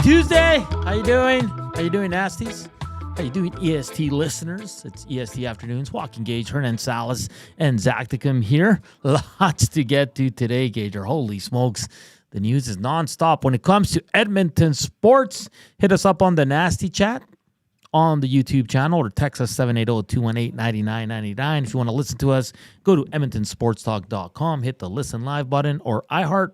Tuesday. How you doing? How you doing, Nasties? How you doing, EST listeners? It's EST Afternoons. Joaquin Gage, Hernan Salas, and Zacticum here. Lots to get to today, Gager. Holy smokes. The news is nonstop when it comes to Edmonton sports. Hit us up on the Nasty Chat on the YouTube channel or text us 780-218-9999. If you want to listen to us, go to edmontonsportstalk.com, hit the listen live button or iHeart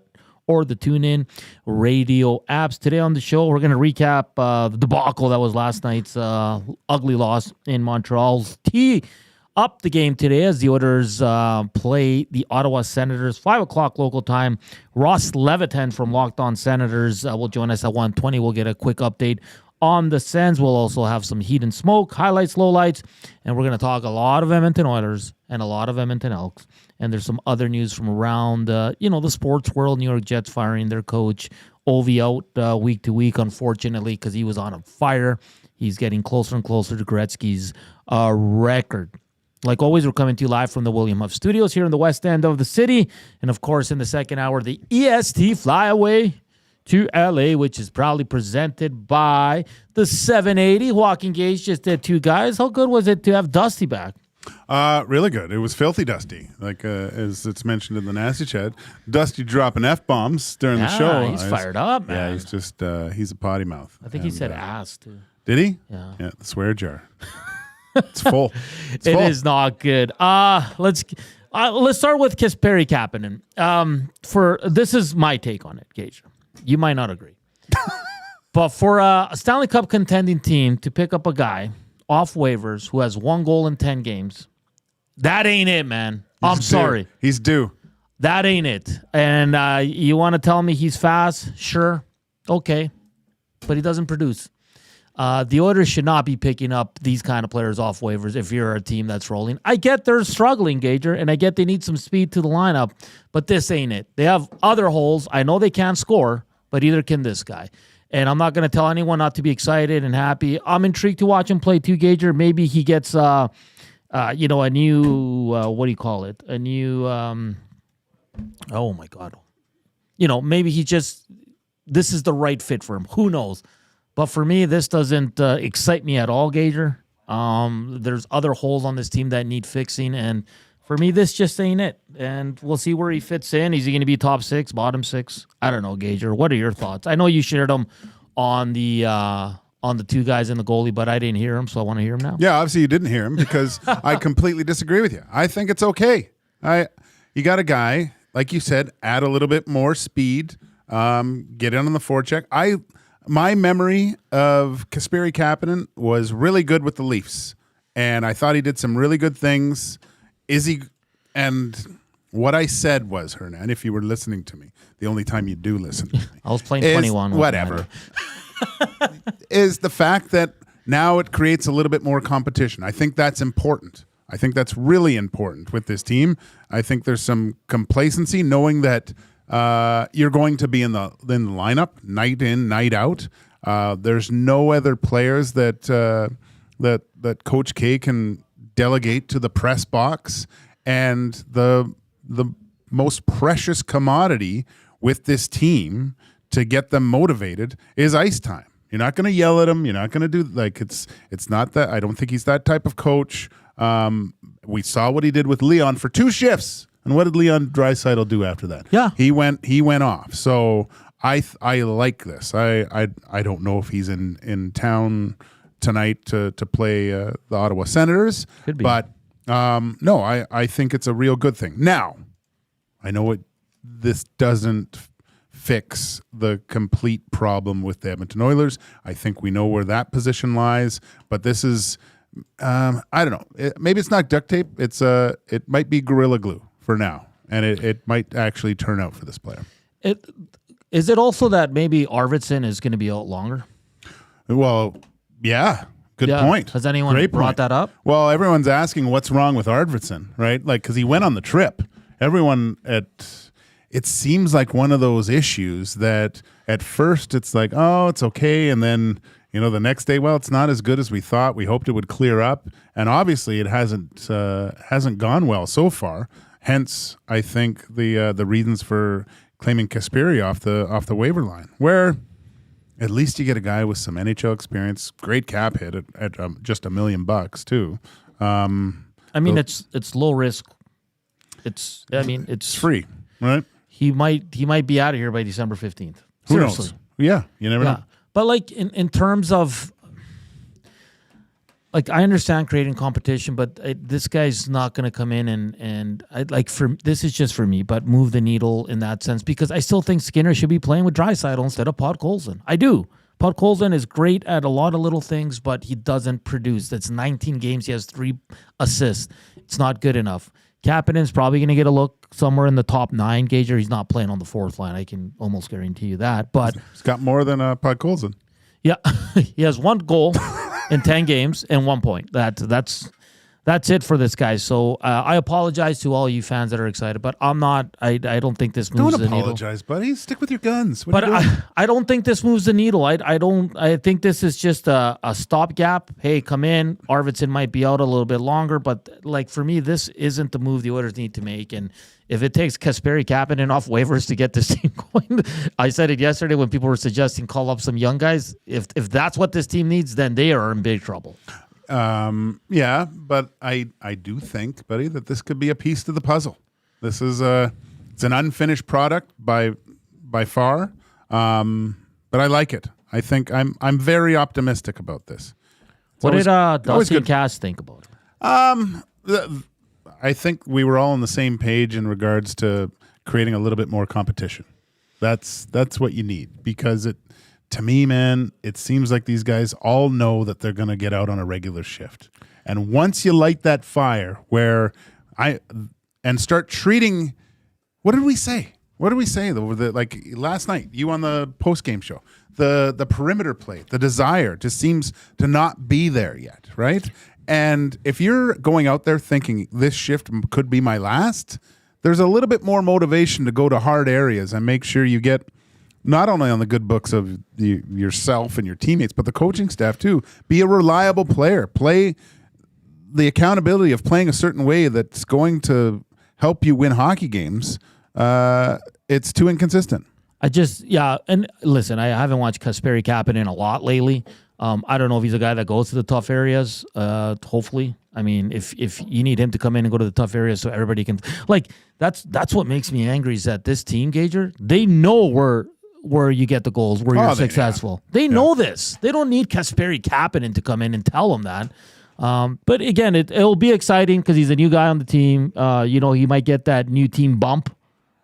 or the TuneIn radio apps. Today on the show, we're going to recap the debacle that was last night's ugly loss in Montreal's tee up the game today as the Oilers play the Ottawa Senators. 5 o'clock local time. Ross Levitan from Locked On Senators will join us at 1:20. We'll get a quick update on the Sens. We'll also have some heat and smoke, highlights, lowlights, and we're going to talk a lot of Edmonton Oilers and a lot of Edmonton Elks. And there's some other news from around, the sports world. New York Jets firing their coach, Ovi, out week to week, unfortunately, because he was on a fire. He's getting closer and closer to Gretzky's record. Like always, we're coming to you live from the William Huff Studios here in the west end of the city. And, of course, in the second hour, the EST Flyaway to LA, which is proudly presented by the 780. Joaquin Gage just did 2 guys. How good was it to have Dusty back? Really good. It was filthy Dusty, like as it's mentioned in the Nasty Chat. Dusty dropping F-bombs during the show. He's fired up, man. Yeah, he's just he's a potty mouth. I think he said ass, too. Did he? Yeah. Yeah, the swear jar. It's full. It is not good. Let's start with Kasperi Kapanen. This is my take on it, Gage. You might not agree. But for a Stanley Cup contending team to pick up a guy off waivers who has 1 goal in 10 games, that ain't it, man. I'm sorry. He's due. That ain't it. And you want to tell me he's fast? Sure. Okay. But he doesn't produce. The Oilers should not be picking up these kind of players off waivers if you're a team that's rolling. I get they're struggling, Gager, and I get they need some speed to the lineup, but this ain't it. They have other holes. I know they can't score, but either can this guy. And I'm not going to tell anyone not to be excited and happy. I'm intrigued to watch him play too, Gager. Maybe he gets, a new, what do you call it? A new, oh my God. Maybe this is the right fit for him. Who knows? But for me, this doesn't excite me at all, Gager. There's other holes on this team that need fixing, and for me, this just ain't it. And we'll see where he fits in. Is he going to be top 6, bottom 6? I don't know, Gager. What are your thoughts? I know you shared them on the 2 guys in the goalie, but I didn't hear him, so I want to hear him now. Yeah, obviously you didn't hear him because I completely disagree with you. I think it's okay. You got a guy, like you said, add a little bit more speed, get in on the forecheck. My memory of Kasperi Kapanen was really good with the Leafs, and I thought he did some really good things. And what I said was, Hernan, if you were listening to me, the only time you do listen to me. I was playing 21. Whatever. Is the fact that now it creates a little bit more competition. I think that's important. I think that's really important with this team. I think there's some complacency knowing that you're going to be in the lineup night in, night out. There's no other players that Coach K can delegate to the press box, and the most precious commodity with this team to get them motivated is ice time. You're not going to yell at him. You're not going to do it's not that. I don't think he's that type of coach. We saw what he did with Leon for 2 shifts. And what did Leon Draisaitl do after that? Yeah. He went off. So I like this. I don't know if he's in town tonight to play the Ottawa Senators. Could be. But no, I think it's a real good thing. Now, I know this doesn't fix the complete problem with the Edmonton Oilers. I think we know where that position lies, but this is I don't know. Maybe it's not duct tape. It might be Gorilla Glue for now, and it might actually turn out for this player. Is it also that maybe Arvidsson is going to be out longer? Well, yeah. Good point. Has anyone brought that up? Well, everyone's asking what's wrong with Arvidsson, right? Like, because he went on the trip. It seems like one of those issues that at first it's like, oh, it's okay. And then, the next day, well, it's not as good as we thought. We hoped it would clear up. And obviously it hasn't gone well so far. Hence, I think the reasons for claiming Kasperi off the waiver line, where At least you get a guy with some NHL experience, great cap hit at just $1 million too. It's low risk. It's free, right? He might be out of here by December 15th. Who Seriously. knows? Yeah, you never know. But like in terms of, like, I understand creating competition, but this guy's not going to come in and this is just for me, but move the needle in that sense, because I still think Skinner should be playing with Draisaitl instead of Podkolzin. I do. Podkolzin is great at a lot of little things, but he doesn't produce. That's 19 games. He has 3 assists. It's not good enough. Kapanen's probably going to get a look somewhere in the top 9. Gager, he's not playing on the 4th line. I can almost guarantee you that. But he's got more than Podkolzin. Yeah, he has 1 goal in 10 games and 1 point. That's it for this guy. So I apologize to all you fans that are excited, but I'm not. I don't think this moves the needle. Don't apologize, buddy. Stick with your guns. I don't think this moves the needle. I think this is just a stopgap. Hey, come in. Arvidsson might be out a little bit longer, but like for me, this isn't the move the Oilers need to make. And if it takes Kasperi Kapanen off waivers to get this team going, I said it yesterday when people were suggesting call up some young guys. If that's what this team needs, then they are in big trouble. Yeah, but I do think, buddy, that this could be a piece to the puzzle. This is it's an unfinished product by far, but I like it. I think I'm very optimistic about this. What did Dusty and Cass think about it? I think we were all on the same page in regards to creating a little bit more competition. That's what you need, because to me, man, it seems like these guys all know that they're going to get out on a regular shift. And once you light that fire and start treating, what did we say? Like last night, you on the post-game show, the perimeter play, the desire just seems to not be there yet, right? And if you're going out there thinking this shift could be my last, there's a little bit more motivation to go to hard areas and make sure you get not only on the good books of yourself and your teammates, but the coaching staff too. Be a reliable player. Play the accountability of playing a certain way that's going to help you win hockey games. It's too inconsistent. And listen, I haven't watched Kasperi Kapanen a lot lately. I don't know if he's a guy that goes to the tough areas. Hopefully, I mean, if you need him to come in and go to the tough areas so everybody can, like, that's what makes me angry is that this team, Gager, they know where you get the goals, where you're successful. They know this. They don't need Kasperi Kapanen to come in and tell them that. But again, it'll be exciting because he's a new guy on the team. He might get that new team bump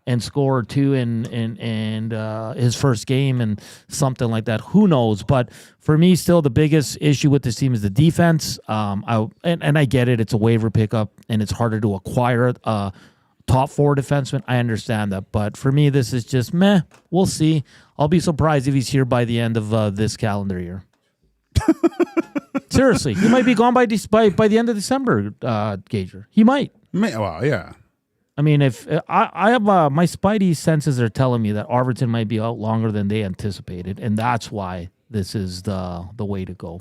and score 2 in his first game and something like that. Who knows? But for me, still the biggest issue with this team is the defense. I get it. It's a waiver pickup and it's harder to acquire top 4 defenseman. I understand that. But for me, this is just meh. We'll see. I'll be surprised if he's here by the end of this calendar year. Seriously. He might be gone by the end of December, Gager. He might. Well, yeah. I mean, if I have my spidey senses are telling me that Arvidsson might be out longer than they anticipated, and that's why this is the way to go.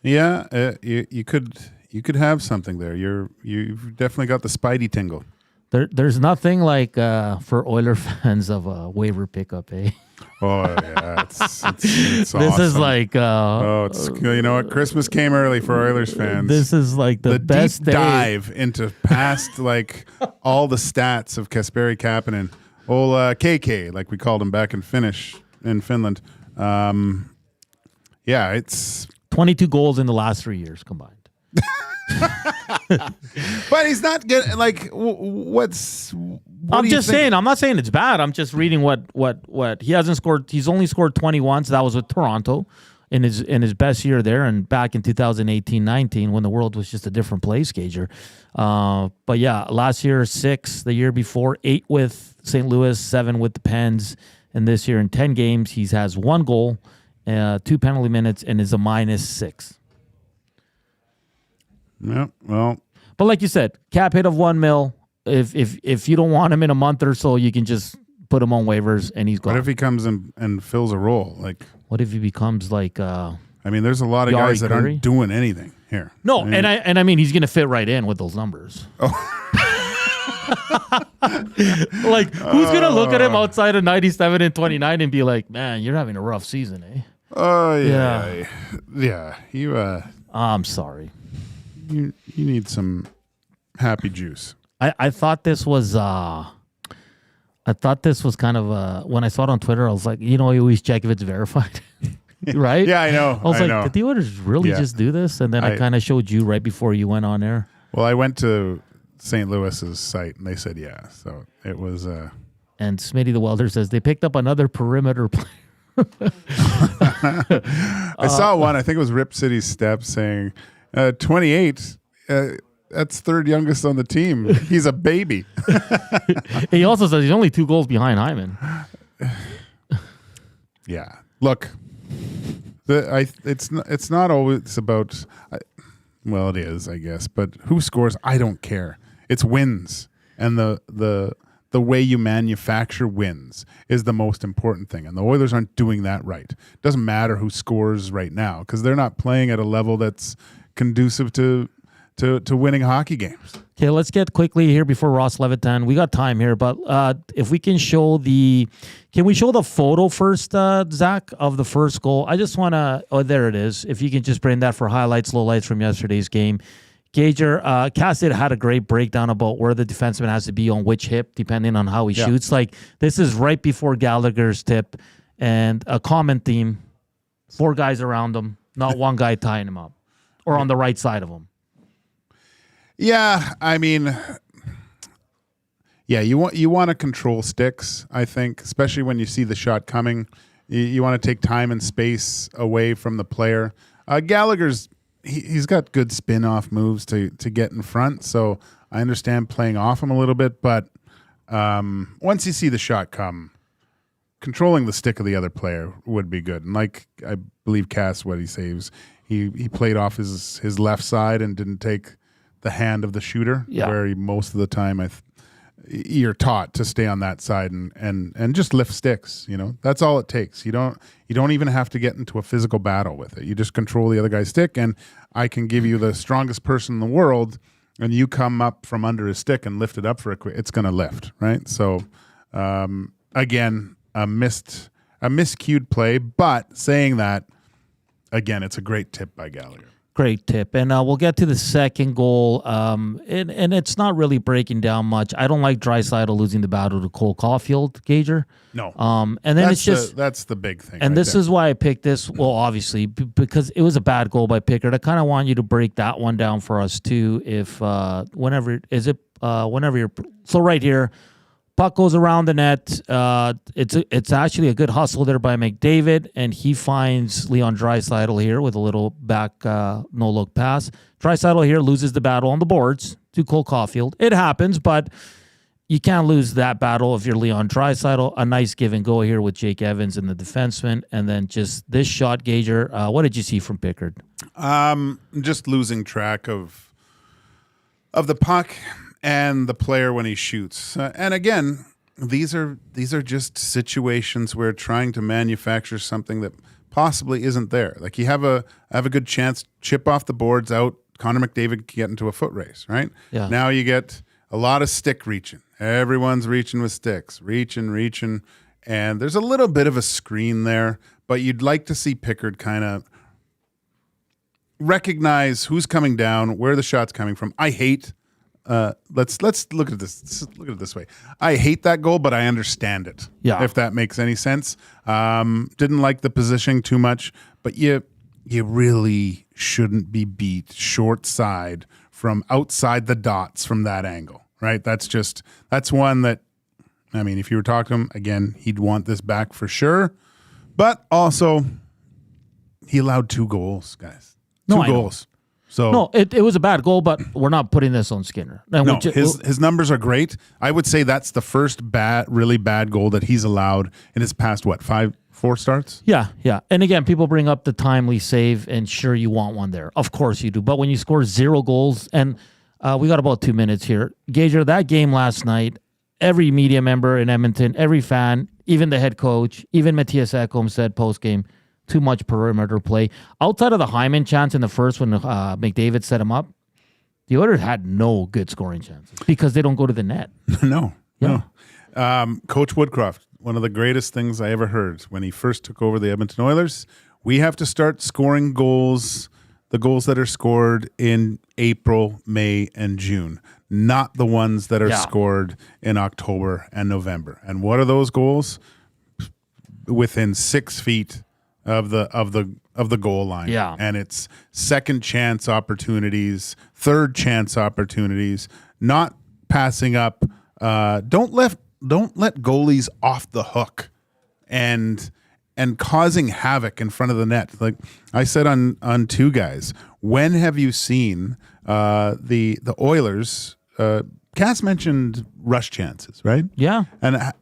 Yeah, you could have something there. You've definitely got the spidey tingle. There's nothing like for Oiler fans of a waiver pickup, eh? Oh yeah, it's awesome. This is like you know what? Christmas came early for Oilers fans. This is like the best deep dive into past like all the stats of Kasperi Kapanen, old KK, like we called him back in Finland. Yeah, it's 22 goals in the last 3 years combined. But he's not getting like I'm just saying. I'm not saying it's bad. I'm just reading what he hasn't scored. He's only scored 21. So that was with Toronto in his best year there, and back in 2018-19 when the world was just a different place, Gager. But yeah, last year 6, the year before 8 with St. Louis, 7 with the Pens, and this year in 10 games he has 1 goal, 2 penalty minutes, and is a -6. Yeah, well, but like you said, cap hit of $1 million. If you don't want him in a month or so, you can just put him on waivers and he's gone. What if he comes and fills a role? Like, what if he becomes like? I mean, there's a lot of guys that aren't doing anything here. No, I mean, and I mean he's going to fit right in with those numbers. Oh. Like, who's going to look at him outside of 97 and 29 and be like, man, you're having a rough season, eh? Oh, yeah. You, I'm sorry. You need some happy juice. I thought this was kind of when I saw it on Twitter, I was like, you always check if it's verified. Right? Yeah, I know. I was like, did the Oilers really just do this? And then I kind of showed you right before you went on air. Well, I went to St. Louis's site and they said yeah. So it was and Smitty the Welder says they picked up another perimeter player. I saw one, I think it was Rip City Step saying 28 that's third youngest on the team. He's a baby. He also says he's only 2 goals behind Hyman. Yeah. Look, it's not always about. Well, it is, I guess. But who scores? I don't care. It's wins, and the way you manufacture wins is the most important thing. And the Oilers aren't doing that right. It doesn't matter who scores right now because they're not playing at a level that's conducive to winning hockey games. Okay, let's get quickly here before Ross Levitan. We got time here, but if we can show can we show the photo first, Zach, of the first goal? I just want to, there it is. If you can just bring that for highlights, lowlights from yesterday's game. Gager, Cass had a great breakdown about where the defenseman has to be on which hip, depending on how he shoots. Like, this is right before Gallagher's tip, and a common theme, 4 guys around him, not one guy tying him up, or on the right side of him. Yeah, I mean, you want to control sticks, I think, especially when you see the shot coming. You want to take time and space away from the player. Gallagher's he's got good spin-off moves to get in front, so I understand playing off him a little bit, but once you see the shot come, controlling the stick of the other player would be good. And like I believe Cass, what he says, he played off his left side and didn't take the hand of the shooter, where most of the time you're taught to stay on that side and just lift sticks. That's all it takes. You don't even have to get into a physical battle with it. You just control the other guy's stick, and I can give you the strongest person in the world, and you come up from under his stick and lift it up for it's going to lift, right? So again, a miscued play, but saying that, again, it's a great tip by Gallagher. Great tip. And we'll get to the second goal. And it's not really breaking down much. I don't like Draisaitl losing the battle to Cole Caulfield, Gager. No. And then that's the big thing. And this is why I picked this. Well, obviously, because it was a bad goal by Pickard. I kind of want you to break that one down for us too. If whenever you're so right here. Puck goes around the net. It's actually a good hustle there by McDavid, and he finds Leon Draisaitl here with a little back no-look pass. Draisaitl here loses the battle on the boards to Cole Caulfield. It happens, but you can't lose that battle if you're Leon Draisaitl. A nice give and go here with Jake Evans and the defenseman, and then just this shot, Gager. What did you see from Pickard? Just losing track of the puck and the player when he shoots. And again, these are just situations where trying to manufacture something that possibly isn't there. Like you have a good chance, chip off the boards out, Connor McDavid can get into a foot race, right? Yeah. Now you get a lot of stick reaching. Everyone's reaching with sticks, reaching, and there's a little bit of a screen there, but you'd like to see Pickard kind of recognize who's coming down, where the shot's coming from. I hate let's look at this. Look at it this way. I hate that goal, but I understand it. Yeah. If that makes any sense. Didn't like the positioning too much, but you really shouldn't be beat short side from outside the dots from that angle, right? That's one that, I mean, if you were talking to him again, he'd want this back for sure. But also, he allowed 2 goals, guys. 2 goals. So no, it was a bad goal, but we're not putting this on Skinner. No, his numbers are great. I would say that's the first really bad goal that he's allowed in his past, 4 starts? Yeah. And again, people bring up the timely save, and sure, you want one there. Of course you do. But when you score 0 goals, and we got about 2 minutes here. Gager, that game last night, every media member in Edmonton, every fan, even the head coach, even Matthias Ekholm said post-game, too much perimeter play. Outside of the Hyman chance in the first when McDavid set him up, The Oilers had no good scoring chances because they don't go to the net. No. Yeah. Coach Woodcroft, one of the greatest things I ever heard when he first took over the Edmonton Oilers, we have to start scoring goals, the goals that are scored in April, May, and June, not the ones that are scored in October and November. And what are those goals? Within 6 feet of the goal line. Yeah. And it's second chance opportunities, third chance opportunities, not passing up. Don't let goalies off the hook and causing havoc in front of the net. Like I said on Two Guys, when have you seen the Oilers? Cass mentioned rush chances, right? Yeah. And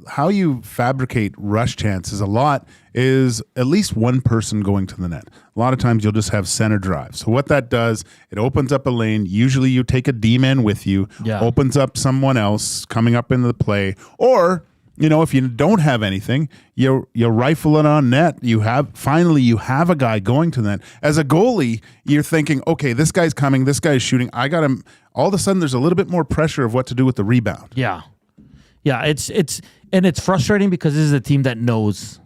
how you fabricate rush chances a lot is at least one person going to the net. A lot of times you'll just have center drive. So what that does, it opens up a lane. Usually you take a D-man with you, opens up someone else coming up into the play. Or, if you don't have anything, you rifle it on net. You have a guy going to the net. As a goalie, you're thinking, okay, this guy's coming, this guy's shooting. I got him. All of a sudden there's a little bit more pressure of what to do with the rebound. Yeah. Yeah, it's frustrating because this is a team that knows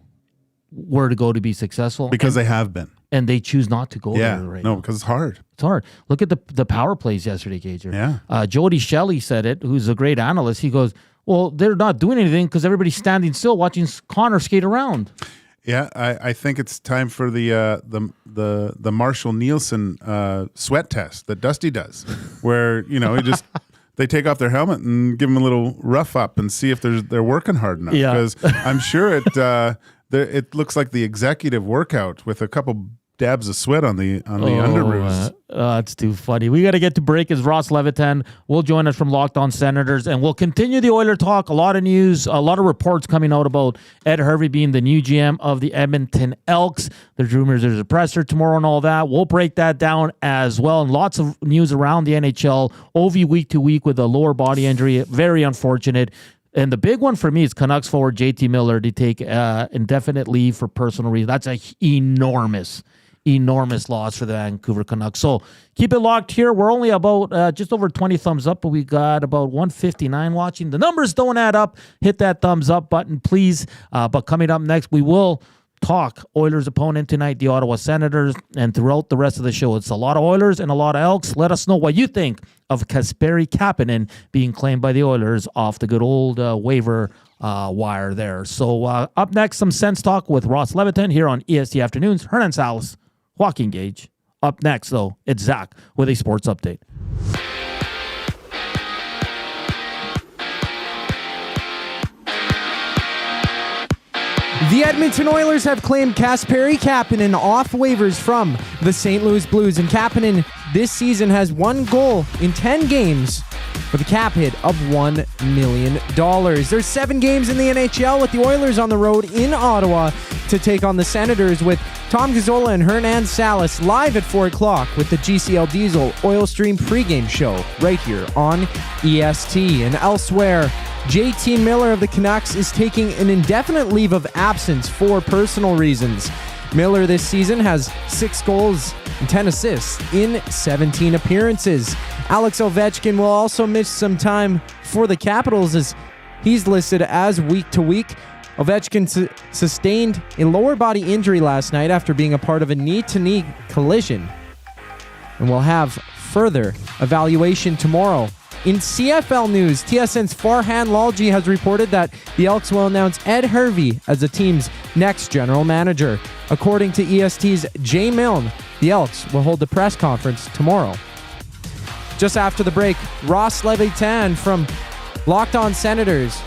where to go to be successful. Because they have been. And they choose not to go there right now. Because it's hard. It's hard. Look at the power plays yesterday, Gager. Yeah. Jody Shelley said it, who's a great analyst. He goes, well, they're not doing anything because everybody's standing still watching Connor skate around. Yeah, I think it's time for the Marshall Nielsen sweat test that Dusty does, where he just they take off their helmet and give them a little rough up and see if they're working hard enough. Yeah, because I'm sure it looks like the executive workout with a couple dabs of sweat on the underoos. It's too funny. We got to get to break. As Ross Levitan will join us from Locked On Senators, and we'll continue the Oiler talk. A lot of news, a lot of reports coming out about Ed Hervey being the new GM of the Edmonton Elks. There's rumors there's a presser tomorrow and all that. We'll break that down as well, and lots of news around the NHL. Ovi week to week with a lower body injury. Very unfortunate. And the big one for me is Canucks forward JT Miller to take indefinite leave for personal reasons. That's an enormous loss for the Vancouver Canucks. So keep it locked here. We're only about just over 20 thumbs up, but we got about 159 watching. The numbers don't add up. Hit that thumbs up button, please. But coming up next, we will talk Oilers opponent tonight, the Ottawa Senators, and throughout the rest of the show, it's a lot of Oilers and a lot of Elks. Let us know what you think of Kasperi Kapanen being claimed by the Oilers off the good old waiver wire there. So up next, some Sens talk with Ross Levitan here on EST Afternoons. Hernan Salas, Joaquin Gage. Up next, though, it's Zach with a sports update. The Edmonton Oilers have claimed Kasperi Kapanen off waivers from the St. Louis Blues, and Kapanen this season has 1 goal in 10 games with a cap hit of $1 million. There's 7 games in the NHL with the Oilers on the road in Ottawa to take on the Senators, with Tom Gazzola and Hernan Salas live at 4 o'clock with the GCL Diesel Oil Stream pregame show right here on EST. And elsewhere, JT Miller of the Canucks is taking an indefinite leave of absence for personal reasons. Miller this season has 6 goals and 10 assists in 17 appearances. Alex Ovechkin will also miss some time for the Capitals, as he's listed as week to week. Ovechkin sustained a lower body injury last night after being a part of a knee-to-knee collision, and will have further evaluation tomorrow. In CFL news, TSN's Farhan Lalji has reported that the Elks will announce Ed Hervey as the team's next general manager. According to EST's Jay Milne, the Elks will hold the press conference tomorrow. Just after the break, Ross Levitan from Locked On Senators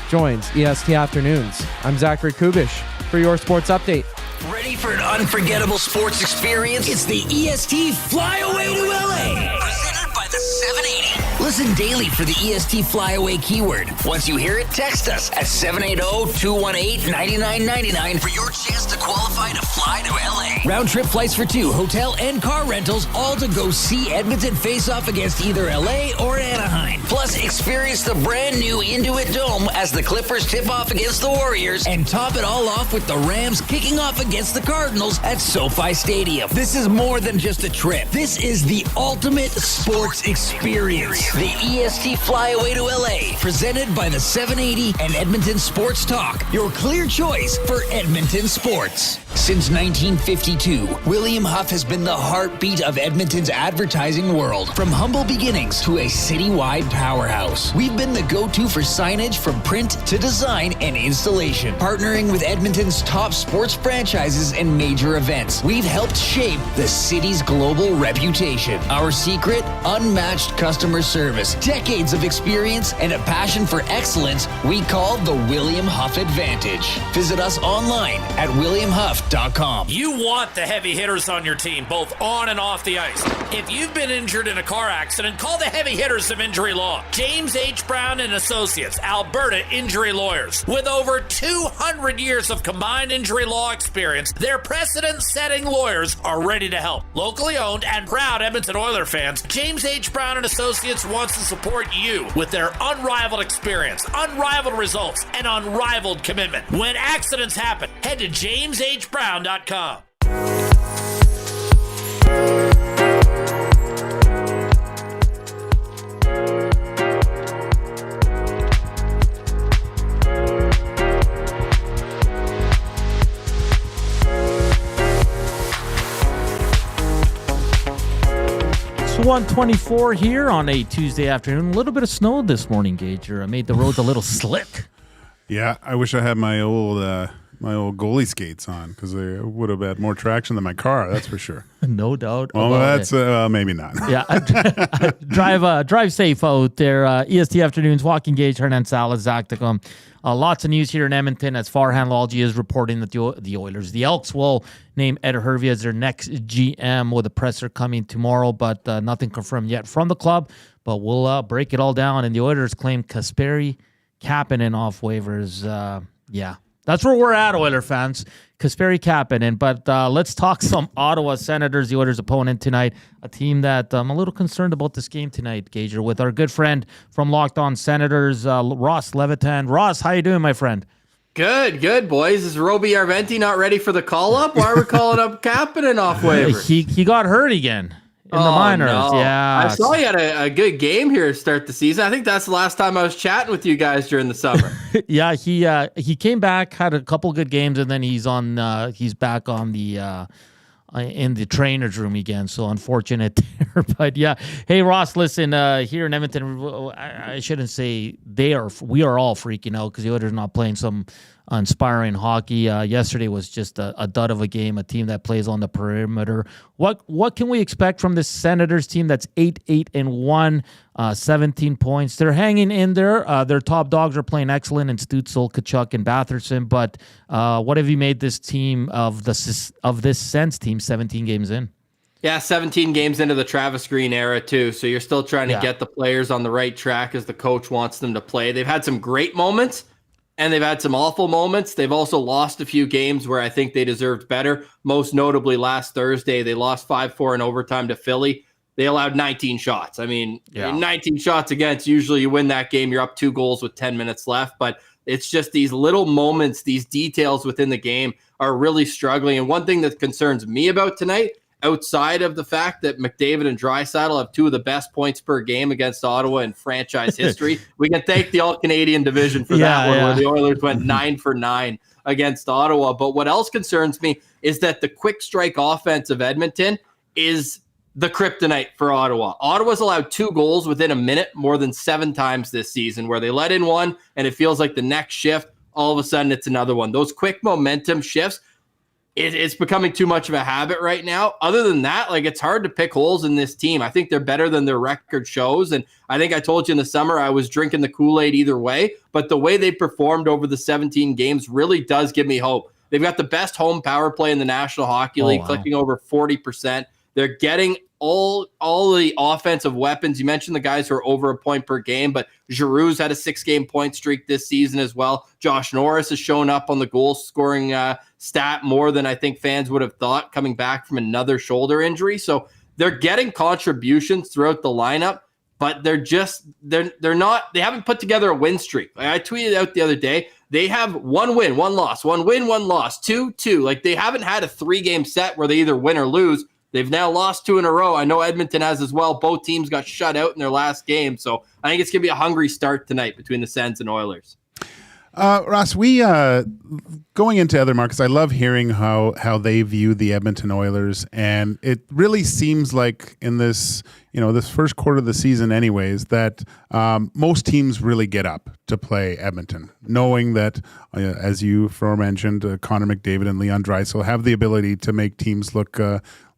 joins EST Afternoons. I'm Zachary Kubish for your sports update. Ready for an unforgettable sports experience? It's the EST Fly Away to LA, presented by the 780. Listen daily for the EST flyaway keyword. Once you hear it, text us at 780-218-9999 for your chance to qualify to fly to LA. Round trip flights for 2, hotel and car rentals, all to go see Edmonton face off against either LA or Anaheim. Plus, experience the brand new Intuit Dome as the Clippers tip off against the Warriors, and top it all off with the Rams kicking off against the Cardinals at SoFi Stadium. This is more than just a trip. This is the ultimate sports experience. The EST Flyaway to LA, presented by the 780 and Edmonton Sports Talk, your clear choice for Edmonton sports. Since 1952, William Huff has been the heartbeat of Edmonton's advertising world. From humble beginnings to a citywide powerhouse, we've been the go-to for signage from print to design and installation. Partnering with Edmonton's top sports franchises and major events, we've helped shape the city's global reputation. Our secret? Unmatched customer service, decades of experience, and a passion for excellence we call the William Huff Advantage. Visit us online at williamhuff.com. You want the heavy hitters on your team, both on and off the ice. If you've been injured in a car accident, call the heavy hitters of injury law. James H. Brown and Associates, Alberta Injury Lawyers. With over 200 years of combined injury law experience, their precedent-setting lawyers are ready to help. Locally owned and proud Edmonton Oilers fans, James H. Brown and Associates wants to support you with their unrivaled experience, unrivaled results, and unrivaled commitment. When accidents happen, head to jameshbrown.com. It's 1:24 here on a Tuesday afternoon. A little bit of snow this morning, Gager. I made the roads a little slick. Yeah, I wish I had my old goalie skates on, because they would have had more traction than my car. That's for sure. No doubt. Well, that's maybe not. Yeah, drive safe out there. EST afternoons. Joaquin Gage, Hernan Salas, Zacticum. Lots of news here in Edmonton as Farhan Lalji is reporting that the Oilers, the Elks, will name Ed Hervey as their next GM, with a presser coming tomorrow, but nothing confirmed yet from the club. But we'll break it all down. And the Oilers claim Kasperi Kapanen off waivers. Yeah, that's where we're at, Oiler fans. Kasperi Kapanen. But let's talk some Ottawa Senators, the Oilers' opponent tonight. A team that I'm a little concerned about this game tonight, Gager, with our good friend from Locked On Senators, Ross Levitan. Ross, how you doing, my friend? Good, boys. Is Roby Arventi not ready for the call-up? Why are we calling up Kapanen off waivers? He got hurt again in the minors. No. Yeah, I saw you had a good game here to start the season. I think that's the last time I was chatting with you guys during the summer. Yeah, he came back, had a couple good games, and then he's back on the in the trainer's room again. So unfortunate there. But yeah, hey Ross, listen, here in Edmonton, I shouldn't say we are all freaking out because the Oilers are not playing some inspiring hockey. Yesterday was just a dud of a game, a team that plays on the perimeter. What can we expect from this Senators team that's 8-1, 17 points? They're hanging in there. Their top dogs are playing excellent in Stützle, Tkachuk, and Batherson. But what have you made this team of this Sens team 17 games in? Yeah, 17 games into the Travis Green era too. So you're still trying to get the players on the right track as the coach wants them to play. They've had some great moments, and they've had some awful moments. They've also lost a few games where I think they deserved better. Most notably last Thursday, they lost 5-4 in overtime to Philly. They allowed 19 shots. I mean, 19 shots against, usually you win that game, you're up 2 goals with 10 minutes left. But it's just these little moments, these details within the game are really struggling. And one thing that concerns me about tonight, outside of the fact that McDavid and Draisaitl have 2 of the best points per game against Ottawa in franchise history. We can thank the All-Canadian division for that one, where the Oilers went 9 for 9 against Ottawa. But what else concerns me is that the quick strike offense of Edmonton is the kryptonite for Ottawa. Ottawa's allowed 2 goals within a minute more than 7 times this season, where they let in one and it feels like the next shift, all of a sudden it's another one. Those quick momentum shifts, it's becoming too much of a habit right now. Other than that, it's hard to pick holes in this team. I think they're better than their record shows. And I think I told you in the summer I was drinking the Kool-Aid either way. But the way they performed over the 17 games really does give me hope. They've got the best home power play in the National Hockey League, clicking over 40%. They're getting all the offensive weapons. You mentioned the guys who are over a point per game, but Giroux's had a 6-game point streak this season as well. Josh Norris has shown up on the goal scoring stat more than I think fans would have thought, coming back from another shoulder injury. So they're getting contributions throughout the lineup, but they haven't put together a win streak. Like I tweeted out the other day, they have 1 win, 1 loss, 1 win, 1 loss, 2-2. Like they haven't had a 3-game set where they either win or lose. They've now lost 2 in a row. I know Edmonton has as well. Both teams got shut out in their last game. So I think it's going to be a hungry start tonight between the Sens and Oilers. Ross, we going into other markets, I love hearing how they view the Edmonton Oilers, and it really seems like in this first quarter of the season, anyways, that most teams really get up to play Edmonton, knowing that, as you aforementioned, Connor McDavid and Leon Draisaitl have the ability to make teams look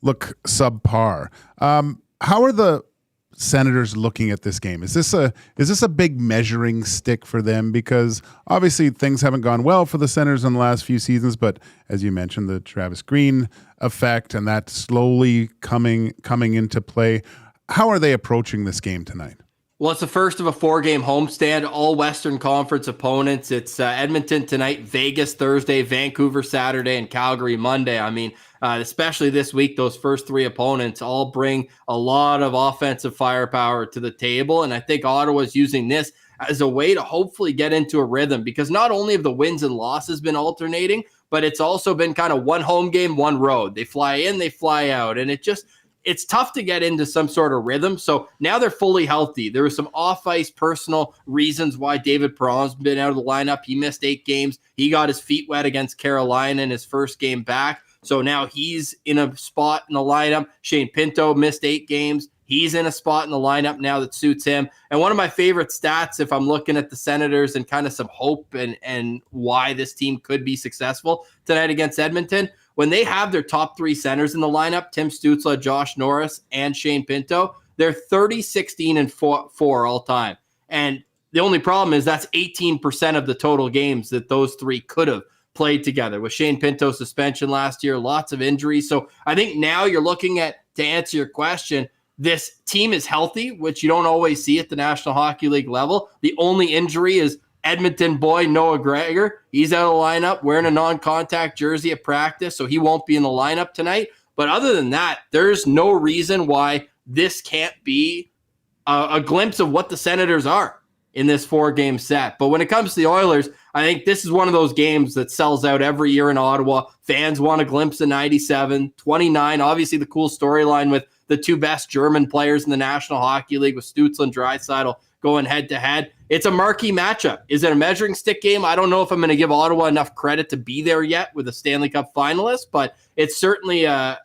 subpar. How are the Senators looking at this game? Is this a big measuring stick for them? Because obviously things haven't gone well for the Senators in the last few seasons, but as you mentioned, the Travis Green effect and that slowly coming into play. How are they approaching this game tonight? Well, it's the first of a 4-game homestand, all Western Conference opponents. It's Edmonton tonight, Vegas Thursday, Vancouver Saturday, and Calgary Monday. I mean, especially this week, those first 3 opponents all bring a lot of offensive firepower to the table. And I think Ottawa's using this as a way to hopefully get into a rhythm, because not only have the wins and losses been alternating, but it's also been kind of 1 home game, 1 road. They fly in, they fly out. And it's tough to get into some sort of rhythm. So now they're fully healthy. There were some off-ice personal reasons why David Perron's been out of the lineup. He missed 8 games. He got his feet wet against Carolina in his first game back. So now he's in a spot in the lineup. Shane Pinto missed 8 games. He's in a spot in the lineup now that suits him. And one of my favorite stats, if I'm looking at the Senators and kind of some hope and why this team could be successful tonight against Edmonton, when they have their top 3 centers in the lineup, Tim Stützle, Josh Norris, and Shane Pinto, they're 30, 16, and 4 all time. And the only problem is that's 18% of the total games that those 3 could have played together. With Shane Pinto's suspension last year, lots of injuries. So I think now you're looking at, to answer your question, this team is healthy, which you don't always see at the National Hockey League level. The only injury is Edmonton boy Noah Gregor. He's out of the lineup wearing a non-contact jersey at practice, so he won't be in the lineup tonight. But other than that, there's no reason why this can't be a glimpse of what the Senators are in this 4-game set. But when it comes to the Oilers, I think this is one of those games that sells out every year in Ottawa. Fans want a glimpse of 97, 29. Obviously, the cool storyline with the 2 best German players in the National Hockey League with Stützle and Draisaitl going head-to-head. It's a marquee matchup. Is it a measuring stick game? I don't know if I'm going to give Ottawa enough credit to be there yet with a Stanley Cup finalist, but it's certainly a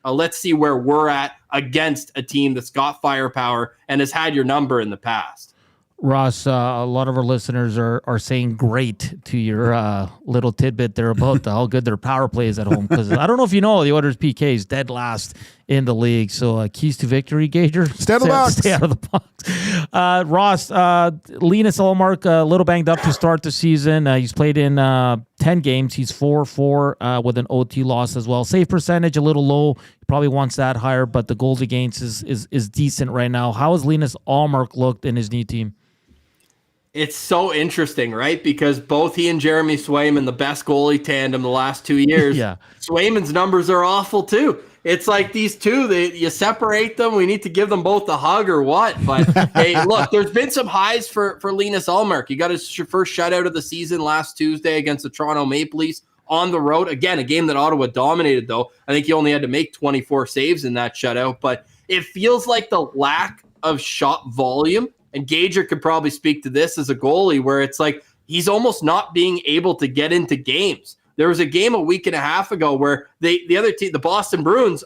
let's see where we're at against a team that's got firepower and has had your number in the past. Ross, a lot of our listeners are saying great to your little tidbit there about how good their power play is at home. Because I don't know if you know, the Oilers PK is dead last in the league. So keys to victory, Gager. Stay out of the box. Stay out of the box. Ross, Linus Ullmark, a little banged up to start the season. He's played in 10 games. He's 4-4 with an OT loss as well. Save percentage a little low. He probably wants that higher, but the goals against is decent right now. How has Linus Ullmark looked in his new team? It's so interesting, right? Because both he and Jeremy Swayman, the best goalie tandem the last 2 years, yeah. Swayman's numbers are awful too. It's like these two, you separate them. We need to give them both a hug or what? But hey, look, there's been some highs for Linus Ullmark. He got his first shutout of the season last Tuesday against the Toronto Maple Leafs on the road. Again, a game that Ottawa dominated, though. I think he only had to make 24 saves in that shutout. But it feels like the lack of shot volume, and Gager could probably speak to this as a goalie, where it's like he's almost not being able to get into games. There was a game a week and a half ago where the other team, the Boston Bruins,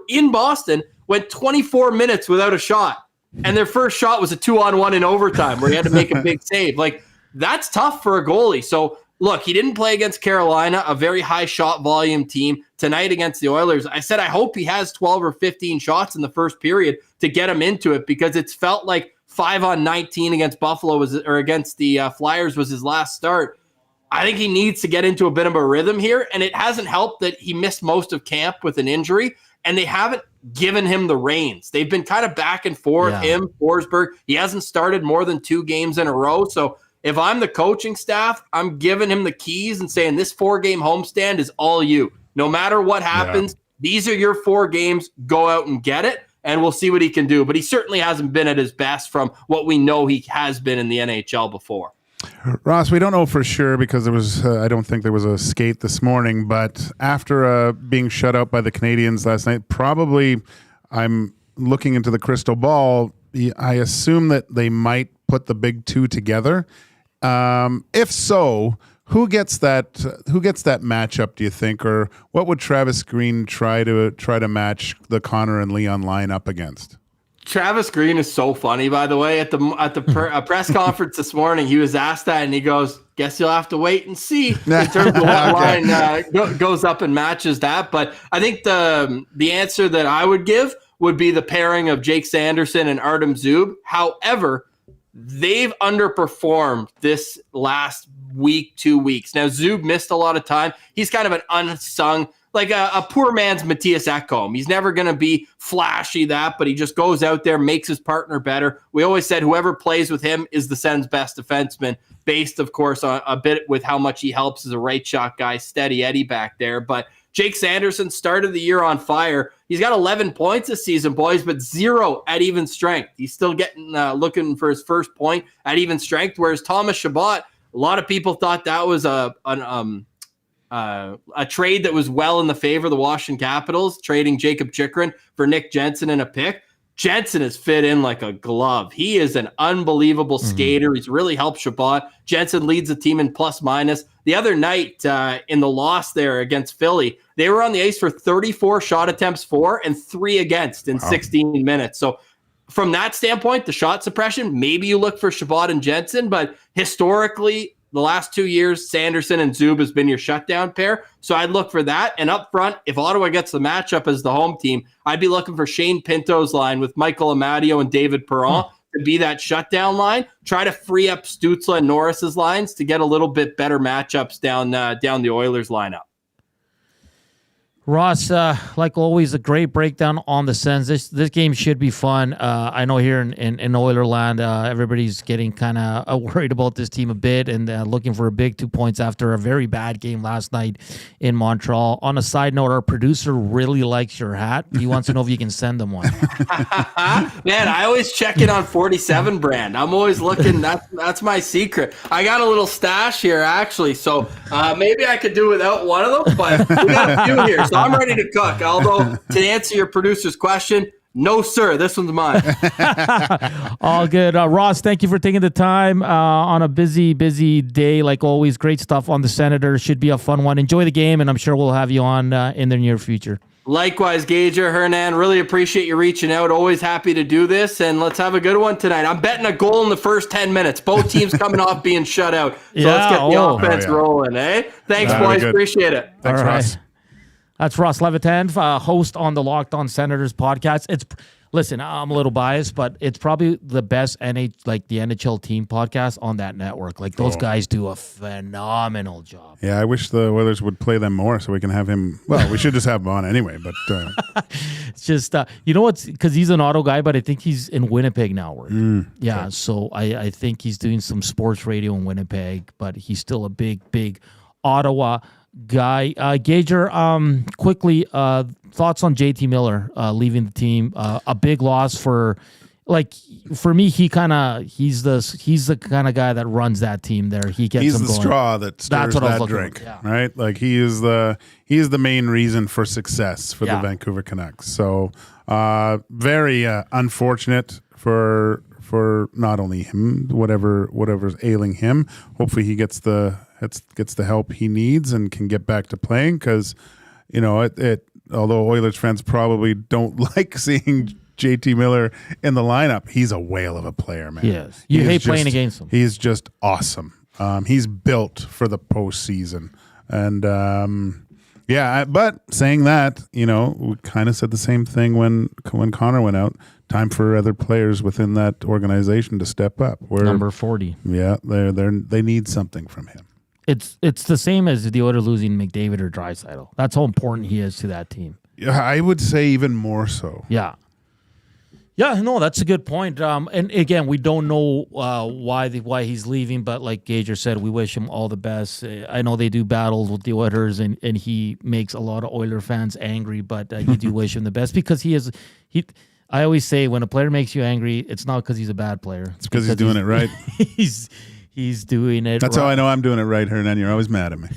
in Boston, went 24 minutes without a shot. And their first shot was a 2-on-1 in overtime where he had to make a big save. Like, that's tough for a goalie. So, look, he didn't play against Carolina, a very high shot volume team. Tonight against the Oilers, I said I hope he has 12 or 15 shots in the first period to get him into it, because it's felt like 5-on-19 against Buffalo against the Flyers was his last start. I think he needs to get into a bit of a rhythm here, and it hasn't helped that he missed most of camp with an injury. and they haven't given him the reins. They've been kind of back and forth, him, Forsberg. He hasn't started more than 2 games in a row. So if I'm the coaching staff, I'm giving him the keys and saying this 4-game homestand is all you. No matter what happens, these are your 4 games. Go out and get it, and we'll see what he can do. But he certainly hasn't been at his best from what we know he has been in the NHL before. Ross, we don't know for sure because there was I don't think there was a skate this morning, but after being shut out by the Canadiens last night, probably I'm looking into the crystal ball. I assume that they might put the big 2 together. If so, who gets that matchup, do you think, or what would Travis Green try to match the Connor and Leon line up against? Travis Green is so funny, by the way. At the press conference this morning, he was asked that, and he goes, "Guess you'll have to wait and see in terms of what line goes up and matches that." But I think the answer that I would give would be the pairing of Jake Sanderson and Artem Zub. However, they've underperformed this last week, 2 weeks. Now, Zub missed a lot of time. He's kind of an unsung, like a poor man's Matthias Ekholm. He's never going to be flashy but he just goes out there, makes his partner better. We always said whoever plays with him is the Sens' best defenseman, based, of course, on a bit with how much he helps as a right shot guy, steady Eddie back there. But Jake Sanderson started the year on fire. He's got 11 points this season, boys, but 0 at even strength. He's still getting looking for his first point at even strength, whereas Thomas Chabot, a lot of people thought that was a trade that was well in the favor of the Washington Capitals, trading Jacob Chikrin for Nick Jensen and a pick. Jensen has fit in like a glove. He is an unbelievable skater. He's really helped Chabot. Jensen leads the team in plus minus. The other night in the loss there against Philly, they were on the ice for 34 shot attempts for and 3 against in 16 minutes. So from that standpoint, the shot suppression, maybe you look for Chabot and Jensen, but historically, the last 2 years, Sanderson and Zub has been your shutdown pair. So I'd look for that. And up front, if Ottawa gets the matchup as the home team, I'd be looking for Shane Pinto's line with Michael Amadio and David Perron to be that shutdown line. Try to free up Stützle and Norris's lines to get a little bit better matchups down the Oilers lineup. Ross, like always, a great breakdown on the Sens. This game should be fun. I know here in Oilerland, everybody's getting kind of worried about this team a bit and looking for a big 2 points after a very bad game last night in Montreal. On a side note, our producer really likes your hat. He wants to know if you can send him one. Man, I always check in on 47 brand. I'm always looking. That's my secret. I got a little stash here, actually, so maybe I could do without one of them, but we got a few here. So I'm ready to cook. Although, to answer your producer's question, no, sir, this one's mine. All good. Ross, thank you for taking the time on a busy day. Like always, great stuff on the Senators. Should be a fun one. Enjoy the game, and I'm sure we'll have you on in the near future. Likewise, Gager, Hernan, really appreciate you reaching out. Always happy to do this, and let's have a good one tonight. I'm betting a goal in the first 10 minutes. Both teams coming off being shut out. So let's get the offense rolling, eh? Thanks, boys. Appreciate it. Thanks, Ross. That's Ross Levitan, host on the Locked On Senators podcast. Listen, I'm a little biased, but it's probably the best the NHL team podcast on that network. Like those guys do a phenomenal job. Yeah, I wish the Oilers would play them more so we can have him. Well, we should just have him on anyway. But it's just you know what's because he's an Auto guy, but I think he's in Winnipeg now. So I think he's doing some sports radio in Winnipeg, but he's still a big Ottawa guy. Gager, quickly, thoughts on JT Miller leaving the team? A big loss for me. He's the kind of guy that runs that team. There, he's the straw that stirs that drink, right? Like he is the main reason for success for the Vancouver Canucks. So very unfortunate for not only him, whatever's ailing him. Hopefully he gets the help he needs and can get back to playing because, although Oilers fans probably don't like seeing JT Miller in the lineup, he's a whale of a player, man. Yes. You hate playing against him. He's just awesome. He's built for the postseason. And, but saying that, we kind of said the same thing when Connor went out. Time for other players within that organization to step up. Number 40. Yeah, they need something from him. It's the same as the Oilers losing McDavid or Draisaitl. That's how important he is to that team. I would say even more so. Yeah. Yeah, no, that's a good point. And again, we don't know why he's leaving, but like Gager said, we wish him all the best. I know they do battles with the Oilers, and he makes a lot of Oiler fans angry, but you do wish him the best because I always say when a player makes you angry, it's not because he's a bad player. It's because he's doing it right. He's doing it. That's right. how I know I'm doing it right, Hernan. You're always mad at me.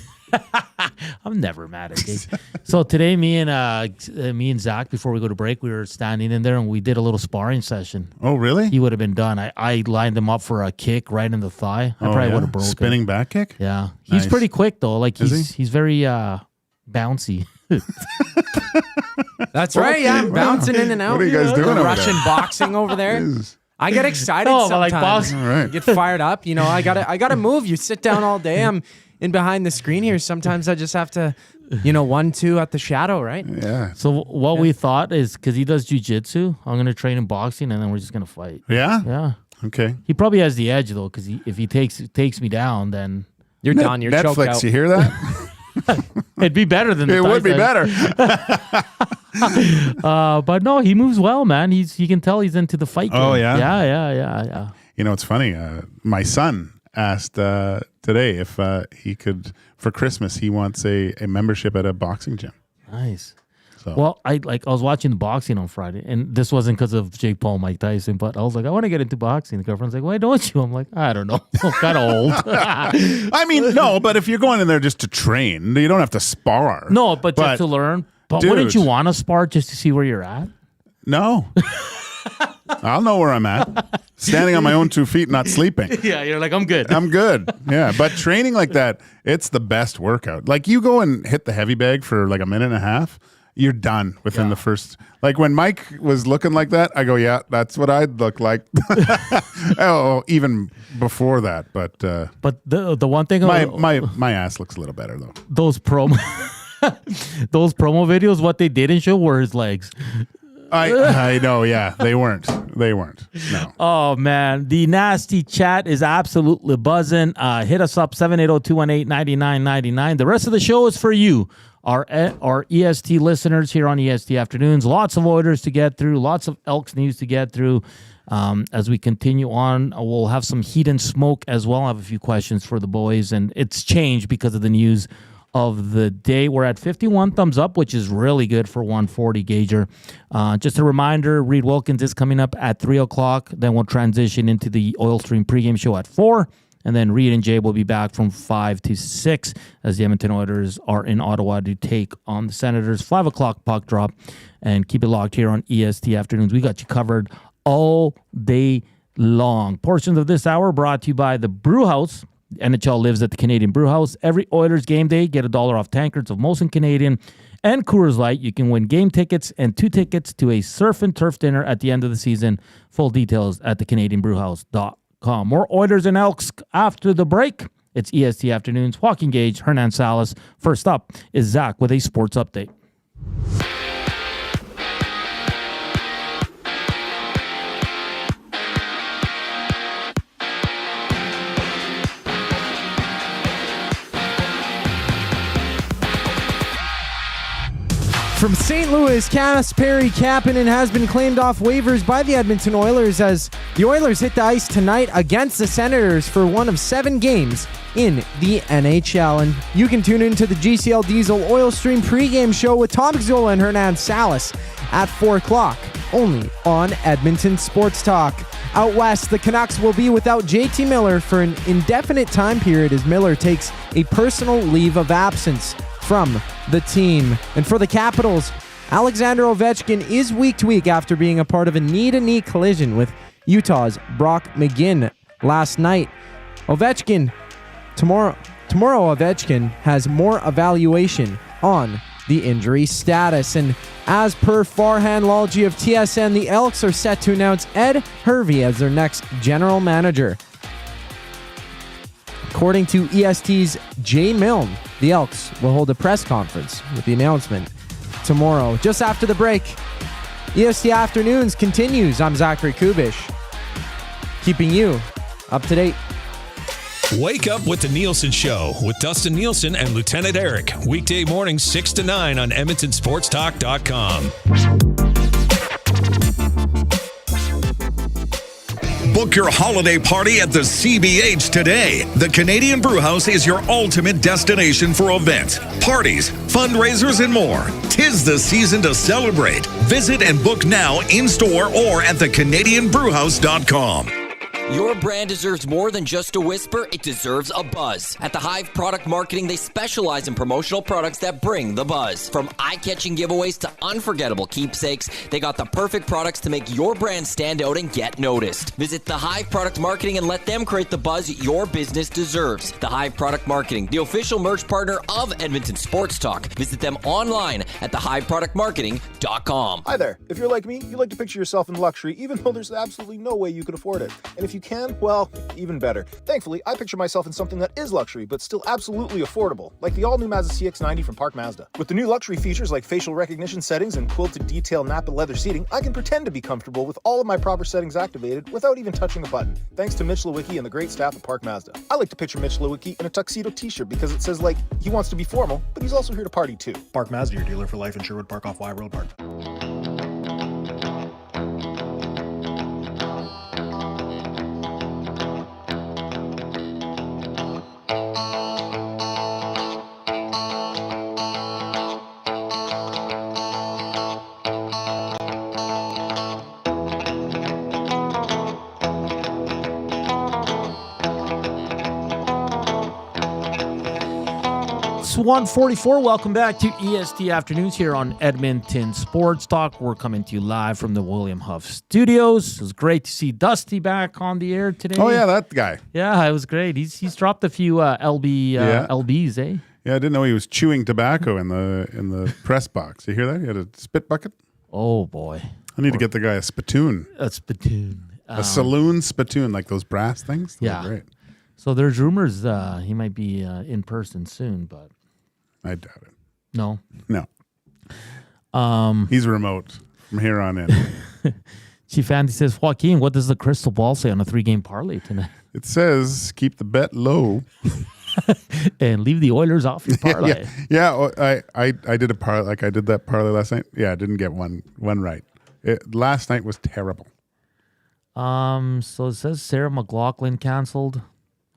I'm never mad at Gage. So today, me and Zach, before we go to break, we were standing in there and we did a little sparring session. Oh, really? He would have been done. I lined him up for a kick right in the thigh. I probably would have broken. Spinning back kick? Yeah. He's Nice. pretty quick though. Like he's very bouncy. That's right. Yeah, I'm bouncing in and out. What are you guys doing over Russian there? boxing over there. I get excited Oh, sometimes. like boxing. All right. Get fired up. You know, I gotta move. You sit down all day. I'm in behind the screen here. Sometimes I just have to, 1-2 at the shadow, right? Yeah. So what we thought is because he does jiu-jitsu, I'm going to train him boxing and then we're just going to fight. Yeah? Yeah. Okay. He probably has the edge though because if he takes me down, then You're done. You're choked Netflix, out. you hear that? it'd be better than the It would be Thai better. but no, he moves well, man. You can tell he's into the fight game. Oh, yeah? Yeah. You know, it's funny. My son asked today if he could, for Christmas, he wants a membership at a boxing gym. Nice. So. Well, I was watching the boxing on Friday, and this wasn't because of Jake Paul, Mike Tyson, but I was like, I want to get into boxing. The girlfriend's like, why don't you? I'm like, I don't know. I'm kind of old. I mean, no, but if you're going in there just to train, you don't have to spar. No, but just to learn. But wouldn't you want to spar just to see where you're at? No. I'll know where I'm at. Standing on my own 2 feet, not sleeping. Yeah, you're like, I'm good. I'm good. Yeah. But training like that, it's the best workout. Like you go and hit the heavy bag for like a minute and a half, you're done within the first. Like when Mike was looking like that, I go, yeah, that's what I'd look like. Oh, even before that. But the one thing my ass looks a little better though. those promo videos, what they didn't show were his legs. I know, yeah. They weren't. No. Oh, man. The nasty chat is absolutely buzzing. Hit us up, 780-218-9999. The rest of the show is for you, our EST listeners here on EST Afternoons. Lots of orders to get through, lots of Elks news to get through. As we continue on, we'll have some heat and smoke as well. I have a few questions for the boys, and it's changed because of the news of the day. We're at 51 thumbs up, which is really good for 140 Gager. Just a reminder, Reed Wilkins is coming up at 3 o'clock. Then we'll transition into the Oil Stream pregame show at 4. And then Reed and Jay will be back from 5 to 6 as the Edmonton Oilers are in Ottawa to take on the Senators. 5 o'clock puck drop. And keep it locked here on EST Afternoons. We got you covered all day long. Portions of this hour brought to you by the Brew House. NHL lives at the Canadian Brew House. Every Oilers game day, get $1 off tankards of Molson Canadian and Coors Light. You can win game tickets and 2 tickets to a surf and turf dinner at the end of the season. Full details at thecanadianbrewhouse.com. More Oilers and Elks after the break. It's EST Afternoons. Joaquin Gage, Hernan Salas. First up is Zach with a sports update. From St. Louis, Kasperi Kapanen has been claimed off waivers by the Edmonton Oilers as the Oilers hit the ice tonight against the Senators for one of 7 games in the NHL. And you can tune into the GCL Diesel Oil Stream pregame show with Tom Zola and Hernan Salas at 4 o'clock, only on Edmonton Sports Talk. Out west, the Canucks will be without JT Miller for an indefinite time period as Miller takes a personal leave of absence from the team. And for the Capitals, Alexander Ovechkin is week to week after being a part of a knee-to-knee collision with Utah's Brock McGinn last night. Tomorrow Ovechkin has more evaluation on the injury status. And as per Farhan Lalji of TSN, the Elks are set to announce Ed Hervey as their next general manager. According to EST's Jay Milne, the Elks will hold a press conference with the announcement tomorrow. Just after the break, EST Afternoons continues. I'm Zachary Kubish, keeping you up to date. Wake up with the Nielsen Show with Dustin Nielsen and Lieutenant Eric. Weekday mornings 6 to 9 on EdmontonSportsTalk.com. Book your holiday party at the CBH today. The Canadian Brewhouse is your ultimate destination for events, parties, fundraisers, and more. 'Tis the season to celebrate. Visit and book now in-store or at thecanadianbrewhouse.com. Your brand deserves more than just a whisper, it deserves a buzz. At the Hive Product Marketing, they specialize in promotional products that bring the buzz. From eye-catching giveaways to unforgettable keepsakes, they got the perfect products to make your brand stand out and get noticed. Visit the Hive Product Marketing and let them create the buzz your business deserves. The Hive Product Marketing, the official merch partner of Edmonton Sports Talk. Visit them online at thehiveproductmarketing.com. Hi there. If you're like me, you like to picture yourself in luxury, even though there's absolutely no way you could afford it. And if you can, well, even better. Thankfully, I picture myself in something that is luxury, but still absolutely affordable, like the all-new Mazda CX-90 from Park Mazda. With the new luxury features like facial recognition settings and quilted detail Napa leather seating, I can pretend to be comfortable with all of my proper settings activated without even touching a button, thanks to Mitch Lewicki and the great staff at Park Mazda. I like to picture Mitch Lewicki in a tuxedo t-shirt because it says, like, he wants to be formal, but he's also here to party too. Park Mazda, your dealer for life in Sherwood Park off Y Road Park. It's 1:44. Welcome back to EST Afternoons here on Edmonton Sports Talk. We're coming to you live from the William Huff Studios. It was great to see Dusty back on the air today. Oh yeah, that guy. Yeah, it was great. He's dropped a few LBs, eh? Yeah, I didn't know he was chewing tobacco in the press box. You hear that? He had a spit bucket. Oh boy, I need to get the guy a spittoon. A spittoon. A saloon spittoon, like those brass things. They're Yeah. great. So there's rumors he might be in person soon, but I doubt it. no. He's remote from here on in. Chief Andy says, Joaquin, what does the crystal ball say on a 3-game parlay tonight? It says keep the bet low and leave the Oilers off your parlay. I did a parlay, like I did that parlay last night. Yeah, I didn't get one right. Last night was terrible. So it says Sarah McLachlan canceled.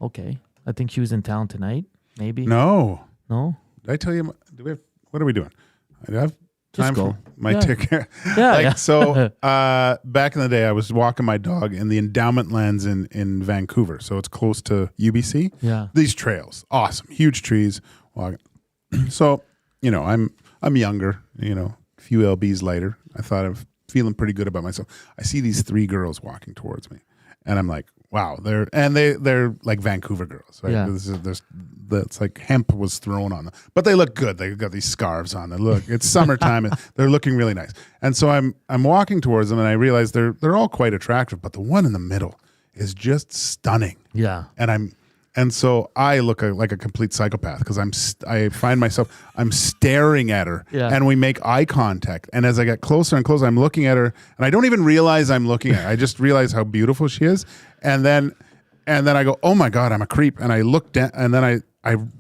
Okay, I think she was in town tonight. Maybe No. no. Did I tell you? What are we doing? I have time go. for my Yeah. ticket. Yeah, So back in the day, I was walking my dog in the endowment lands in Vancouver. So it's close to UBC. Yeah. These trails, awesome, huge trees. Walking. So I'm younger. A few lbs lighter. I thought I'm feeling pretty good about myself. I see these 3 girls walking towards me, and I'm like, wow, they're like Vancouver girls, right? Yeah. It's like hemp was thrown on them, but they look good. They got these scarves on. They look. It's summertime. And they're looking really nice. And so I'm walking towards them, and I realize they're all quite attractive, but the one in the middle is just stunning. Yeah. And so I look like a complete psychopath because I find myself I'm staring at her, and we make eye contact. And as I get closer and closer, I'm looking at her, and I don't even realize I'm looking at her. I just realize how beautiful she is, and then I go, oh my God, I'm a creep. And I look down, and then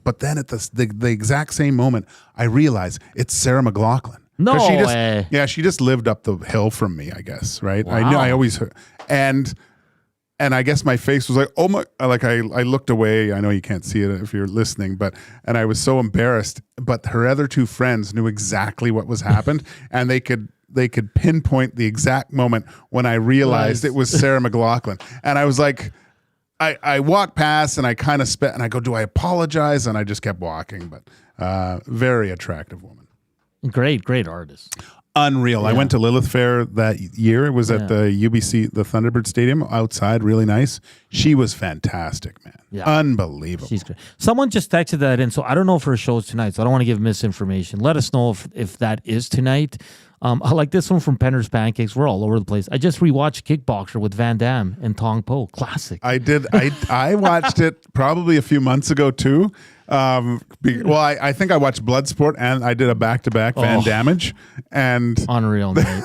but then at the exact same moment, I realize it's Sarah McLachlan. No way. way. She just lived up the hill from me, I guess, right? Wow. I knew I always heard, and I guess my face was like, oh my, like I looked away. I know you can't see it if you're listening, and I was so embarrassed. But her other 2 friends knew exactly what was happened, and they could pinpoint the exact moment when I realized it was Sarah McLachlan. And I was like, I walked past and I kind of spit and I go, do I apologize? And I just kept walking, but very attractive woman. Great artist. Unreal. Yeah. I went to Lilith Fair that year. It was at the UBC, the Thunderbird Stadium outside, really nice. She was fantastic, man. Yeah. Unbelievable. She's great. Someone just texted that in, so I don't know if her show's tonight, so I don't want to give misinformation. Let us know if that is tonight. I like this one from Penner's Pancakes. We're all over the place. I just rewatched Kickboxer with Van Damme and Tong Po. Classic. I did. I watched it probably a few months ago too. I think I watched Bloodsport and I did a back-to-back Van Damage. And unreal, mate.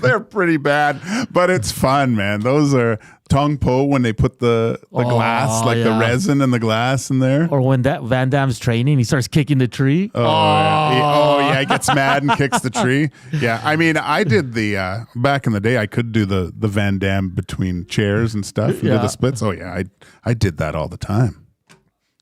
They're pretty bad, but it's fun, man. Those are Tong Po when they put the glass, like the resin and the glass in there. Or when that Van Damme's training, he starts kicking the tree. Yeah, he gets mad and kicks the tree. Yeah, I mean, I did the back in the day. I could do the Van Damme between chairs and stuff. You know, the splits. Oh yeah, I did that all the time.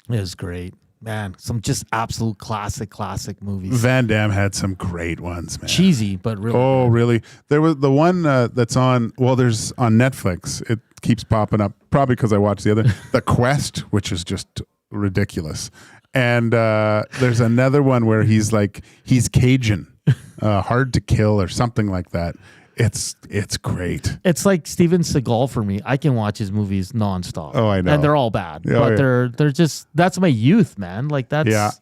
It was great. Man, some just absolute classic movies. Van Damme had some great ones, man. Cheesy, but really. Oh, really? There was the one that's on. Well, there's on Netflix. It keeps popping up, probably because I watched the other, The Quest, which is just ridiculous. And there's another one where he's Cajun, Hard to Kill or something like that. It's great. It's like Steven Seagal for me. I can watch his movies nonstop. Oh, I know. And they're all bad. They're just, that's my youth, man. Like that's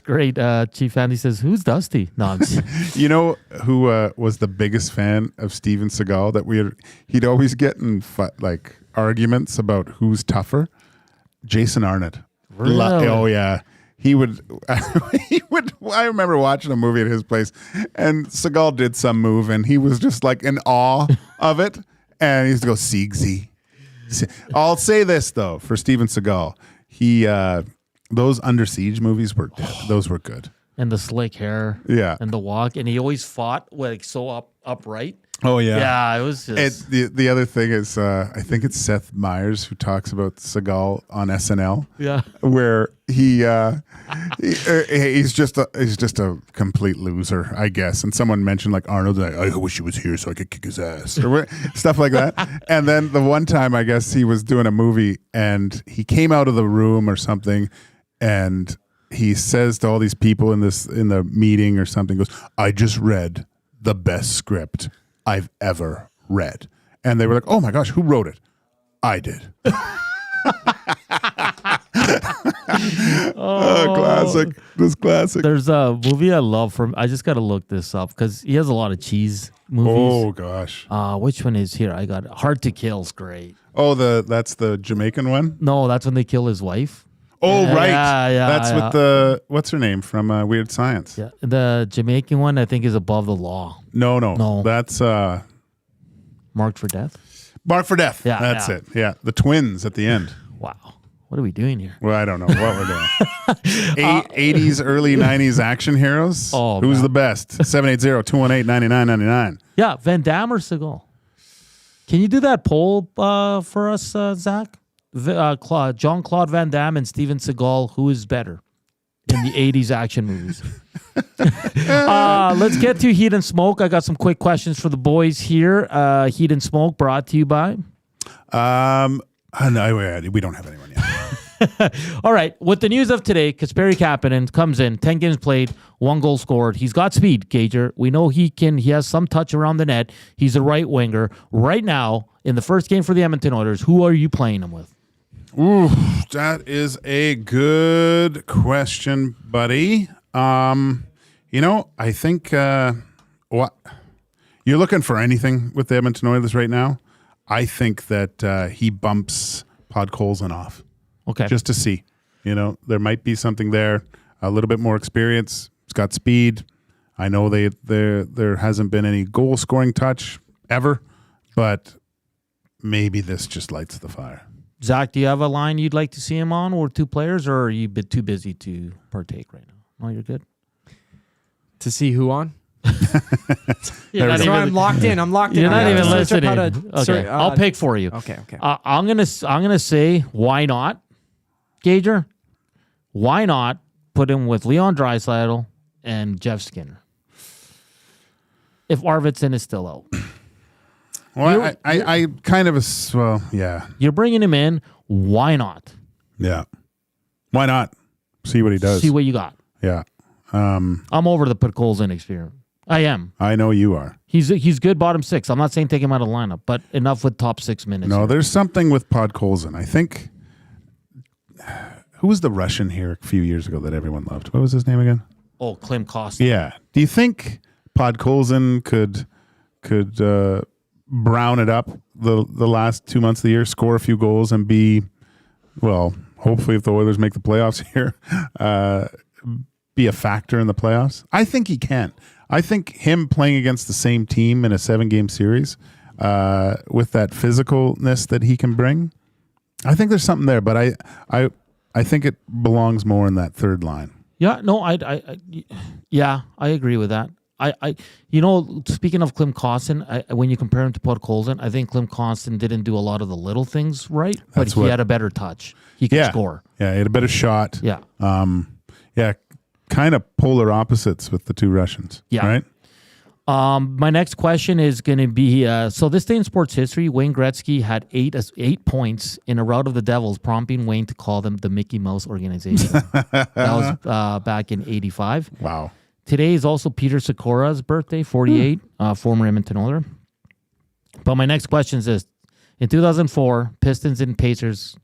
great. Chief Andy says, who's Dusty? No, you know who was the biggest fan of Steven Seagal that he'd always get in arguments about who's tougher? Jason Arnott. Really? Oh yeah. He would, I remember watching a movie at his place and Seagal did some move and he was just like in awe of it. And he used to go, Siegsy. I'll say this though, for Steven Seagal, those Under Siege movies were good. And the slick hair. Yeah. And the walk. And he always fought so upright. Oh yeah. Yeah, it was just... The other thing is, I think it's Seth Meyers who talks about Seagal on SNL. Yeah. Where he's just a complete loser, I guess. And someone mentioned like Arnold, like, I wish he was here so I could kick his ass or stuff like that. And then the one time, I guess he was doing a movie and he came out of the room or something, and he says to all these people in the meeting or something, goes, I just read the best script I've ever read. And they were like, oh my gosh, who wrote it? I did. Classic. This classic. There's a movie I love I just got to look this up because he has a lot of cheese movies. Oh gosh. Which one is here? I got Hard to Kill's great. Oh, that's the Jamaican one? No, that's when they kill his wife. Oh, right. Yeah. That's with the, what's her name from Weird Science? Yeah. The Jamaican one, I think, is Above the Law. No. That's Marked for Death? Marked for Death. Yeah. That's it. Yeah. The twins at the end. Wow. What are we doing here? Well, I don't know what we're doing. 80s, early 90s action heroes? Oh, who's man. the best? 780-218-9999. Yeah. Van Damme or Seagal? Can you do that poll for us, Zach? Jean-Claude Van Damme and Steven Seagal, who is better in the 80s action movies? Let's get to Heat and Smoke. I got some quick questions for the boys here. Heat and Smoke brought to you by? No, we don't have anyone yet. All right. With the news of today, Kasperi Kapanen comes in, 10 games played, 1 goal scored. He's got speed, Gager. We know he has some touch around the net. He's a right winger. Right now, in the first game for the Edmonton Oilers, who are you playing him with? Ooh, that is a good question, buddy. I think what you're looking for anything with the Edmonton Oilers right now. I think that he bumps Podkolzin off. Okay, just to see. There might be something there. A little bit more experience. He's got speed. I know there hasn't been any goal scoring touch ever, but maybe this just lights the fire. Zach, do you have a line you'd like to see him on, or 2 players, or are you a bit too busy to partake right now? No, you're good. To see who on? I'm locked in. I'm locked in. You're not even listening. Okay, I'll pick for you. Okay. I'm gonna say, why not, Gager? Why not put him with Leon Draisaitl and Jeff Skinner if Arvidsson is still out? Well, I kind of yeah. You're bringing him in. Why not? Yeah. Why not? See what he does. See what you got. Yeah. I'm over the Podkolzin experiment. I am. I know you are. He's good bottom 6. I'm not saying take him out of the lineup, but enough with top 6 minutes. No, there's something with Podkolzin. I think. Who was the Russian here a few years ago that everyone loved? What was his name again? Oh, Klim Kostin. Yeah. Do you think Podkolzin could brown it up the last 2 months of the year, score a few goals, and be, well, hopefully if the Oilers make the playoffs here, be a factor in the playoffs? I think he can. I think him playing against the same team in a 7-game series with that physicalness that he can bring, I think there's something there. But I think it belongs more in that third line. Yeah, no, I agree with that. Speaking of Klim Kostin, when you compare him to Podkolzin, I think Klim Kostin didn't do a lot of the little things right, but he had a better touch. He could score. Yeah, he had a better shot. Yeah. Kind of polar opposites with the two Russians. Yeah. Right? My next question is going to be, so this day in sports history, Wayne Gretzky had 8 points in a rout of the Devils, prompting Wayne to call them the Mickey Mouse organization. That was back in 85. Wow. Today is also Peter Sikora's birthday, 48, former Edmonton Oiler. But my next question is this. In 2004, Pistons and Pacers,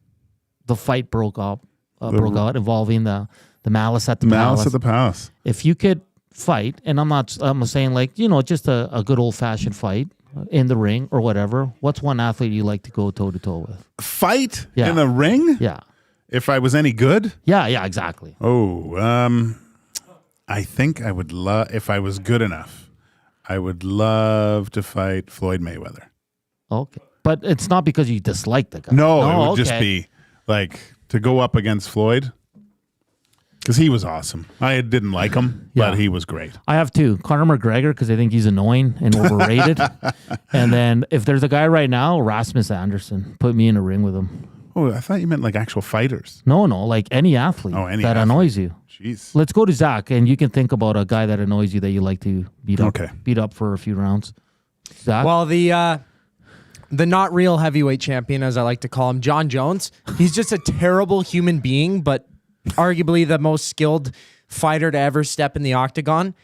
the fight broke out involving the malice at the palace. Malice at the palace. If you could fight, and I'm saying like, just a good old-fashioned fight in the ring or whatever, what's one athlete you like to go toe-to-toe with? Fight in a ring? Yeah. If I was any good? Yeah, exactly. Oh, I think I would love, if I was good enough, I would love to fight Floyd Mayweather. Okay. But it's not because you dislike the guy. No, it would just be like to go up against Floyd because he was awesome. I didn't like him, but he was great. I have two. Connor McGregor, because I think he's annoying and overrated. And then if there's a guy right now, Rasmus Anderson. Put me in a ring with him. Oh, I thought you meant like actual fighters. No, like any athlete that annoys you. Jeez. Let's go to Zach, and you can think about a guy that annoys you that you like to beat up for a few rounds. Zach? Well, the not real heavyweight champion, as I like to call him, John Jones, he's just a terrible human being, but arguably the most skilled fighter to ever step in the octagon.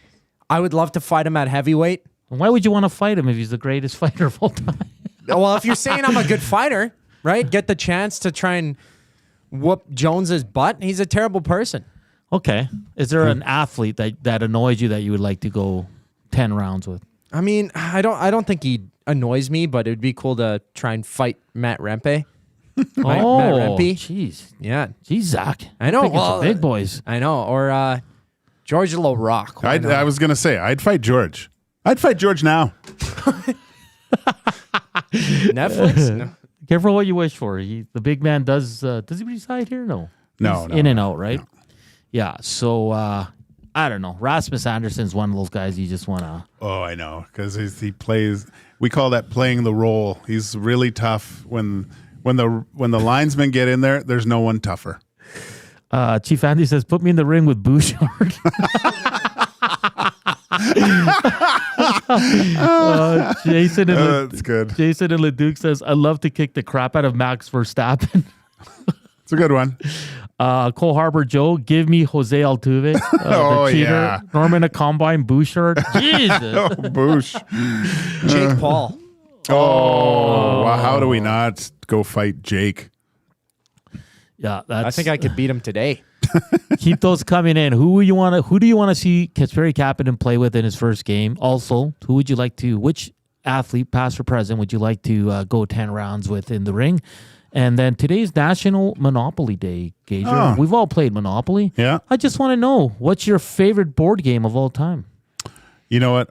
I would love to fight him at heavyweight. Why would you want to fight him if he's the greatest fighter of all time? Well, if you're saying I'm a good fighter, right? Get the chance to try and whoop Jones's butt. He's a terrible person. Okay. Is there an athlete that annoys you that you would like to go 10 rounds with? I mean, I don't think he annoys me, but it would be cool to try and fight Matt Rempe. Matt Rempe. Jeez. Yeah. Jeez, Zach. I know. Well, big boys. I know. Or George LaRock. I was going to say, I'd fight George. I'd fight George now. Netflix? No. Careful what you wish for. The big man does he reside here? No. No. In and out, right? No. Yeah. So, I don't know. Rasmus Anderson's one of those guys you just want to... Oh, I know. Because he plays... We call that playing the role. He's really tough. When the linesmen get in there, there's no one tougher. Chief Andy says, put me in the ring with Bouchard. Jason and that's good. Jason and Leduc says, I love to kick the crap out of Max Verstappen. It's a good one. Cole Harbor Joe, give me Jose Altuve. The cheater. Yeah. Norman a Combine Bouchard. Jesus. Oh, Boosh. Jake Paul. Oh, wow. How do we not go fight Jake? Yeah, I think I could beat him today. Keep those coming in. Who do you want to see Kasperi Kapanen play with in his first game? Also, which athlete, past or present, would you like to go 10 rounds with in the ring? And then today's National Monopoly Day, Gager. Oh. We've all played Monopoly. Yeah. I just want to know, what's your favorite board game of all time? You know what?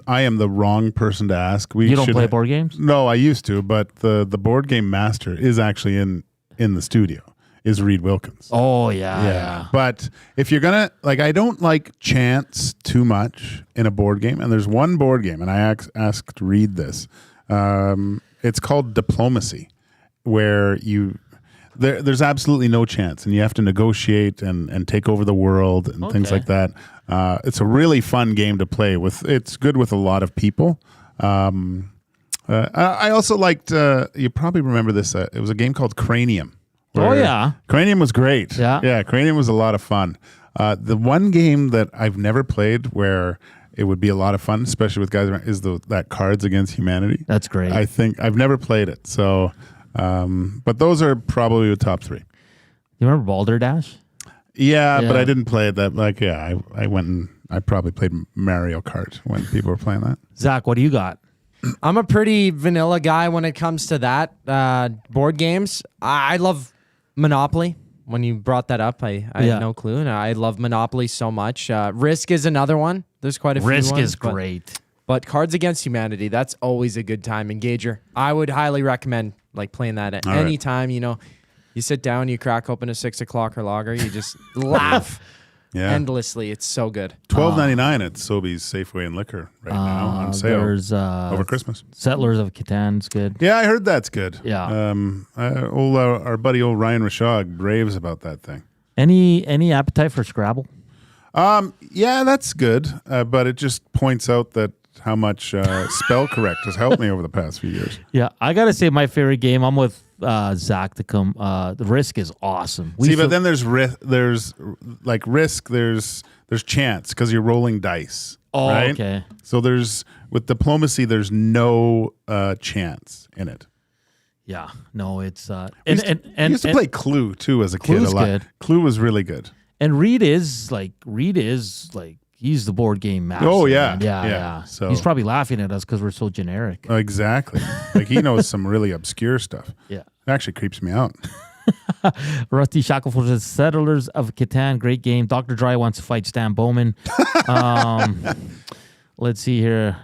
I am the wrong person to ask. You don't play board games? No, I used to, but the board game master is actually in the studio. Is Reed Wilkins. Oh, yeah. But if you're going to, I don't like chance too much in a board game. And there's one board game, and I asked Reed this. It's called Diplomacy, where there's absolutely no chance, and you have to negotiate and take over the world and things like that. It's a really fun game to play with. It's good with a lot of people. I also liked, you probably remember this, it was a game called Cranium. Oh, yeah. Cranium was great. Yeah, Cranium was a lot of fun. The one game that I've never played where it would be a lot of fun, especially with guys around, is that Cards Against Humanity. That's great. I think I've never played it. So, but those are probably the top three. You remember Balderdash? Yeah, but I didn't play it that. I went and I probably played Mario Kart when people were playing that. Zach, what do you got? I'm a pretty vanilla guy when it comes to that. Board games. I love Monopoly. When you brought that up, I had no clue, and I love Monopoly so much. Risk is another one. There's quite a few Risk ones, is great. But Cards Against Humanity, that's always a good time. Engager, I would highly recommend playing that at any time. You sit down, you crack open a 6 o'clock or lager, you just laugh endlessly. It's so good. $12.99 at Sobeys Safeway and Liquor right now on sale over Christmas. Settlers of Catan's good. Yeah, I heard that's good. Yeah. Our buddy old Ryan Rashog raves about that thing. Any appetite for Scrabble? Yeah, that's good. But it just points out that how much spell correct has helped me over the past few years. Yeah, I gotta say my favorite game. I'm with Zach to come. The Risk is awesome. But then there's risk. There's chance because you're rolling dice. Oh, right? okay. So with diplomacy, there's no chance in it. Yeah, no, it's I used to play Clue too as a kid. Clue's a lot. good. Clue was really good. And Reed is like he's the board game master. Oh yeah, man. Yeah. So he's probably laughing at us because we're so generic. Exactly. Like he knows some really obscure stuff. Yeah, it actually creeps me out. Rusty Shackelford says Settlers of Catan, great game. Dr. Dry wants to fight Stan Bowman. Let's see here.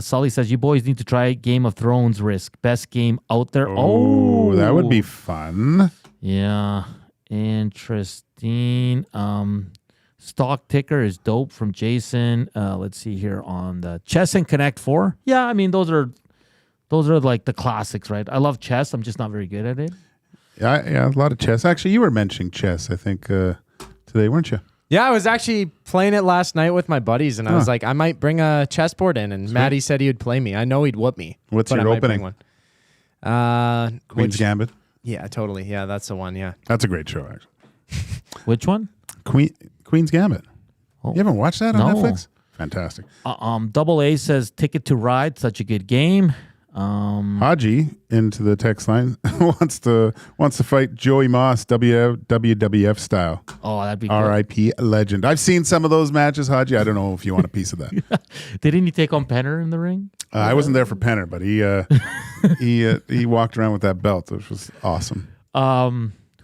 Sully says you boys need to try Game of Thrones Risk, best game out there. Oh, that would be fun. Yeah, interesting. Stock Ticker is dope from Jason. Let's see here on the Chess and Connect 4. Yeah, I mean those are like the classics, right? I love chess. I'm just not very good at it. Yeah, a lot of chess. Actually, you were mentioning chess, I think, today, weren't you? Yeah, I was actually playing it last night with my buddies, and I was like, I might bring a chessboard in, and Maddie said he would play me. I know he'd whoop me. What's your opening? One. Queen's Gambit? Yeah, totally. Yeah, that's the one, yeah. That's a great show, actually. Which one? Queen's Gambit. Oh. You haven't watched that on Netflix? Fantastic. Double A says Ticket to Ride, such a good game. Haji into the text line wants to fight Joey Moss WWF style. Oh, that'd be good. R.I.P. legend. I've seen some of those matches, Haji. I don't know if you want a piece of that. Didn't he take on Penner in the ring? I wasn't there for Penner, but he walked around with that belt, which was awesome.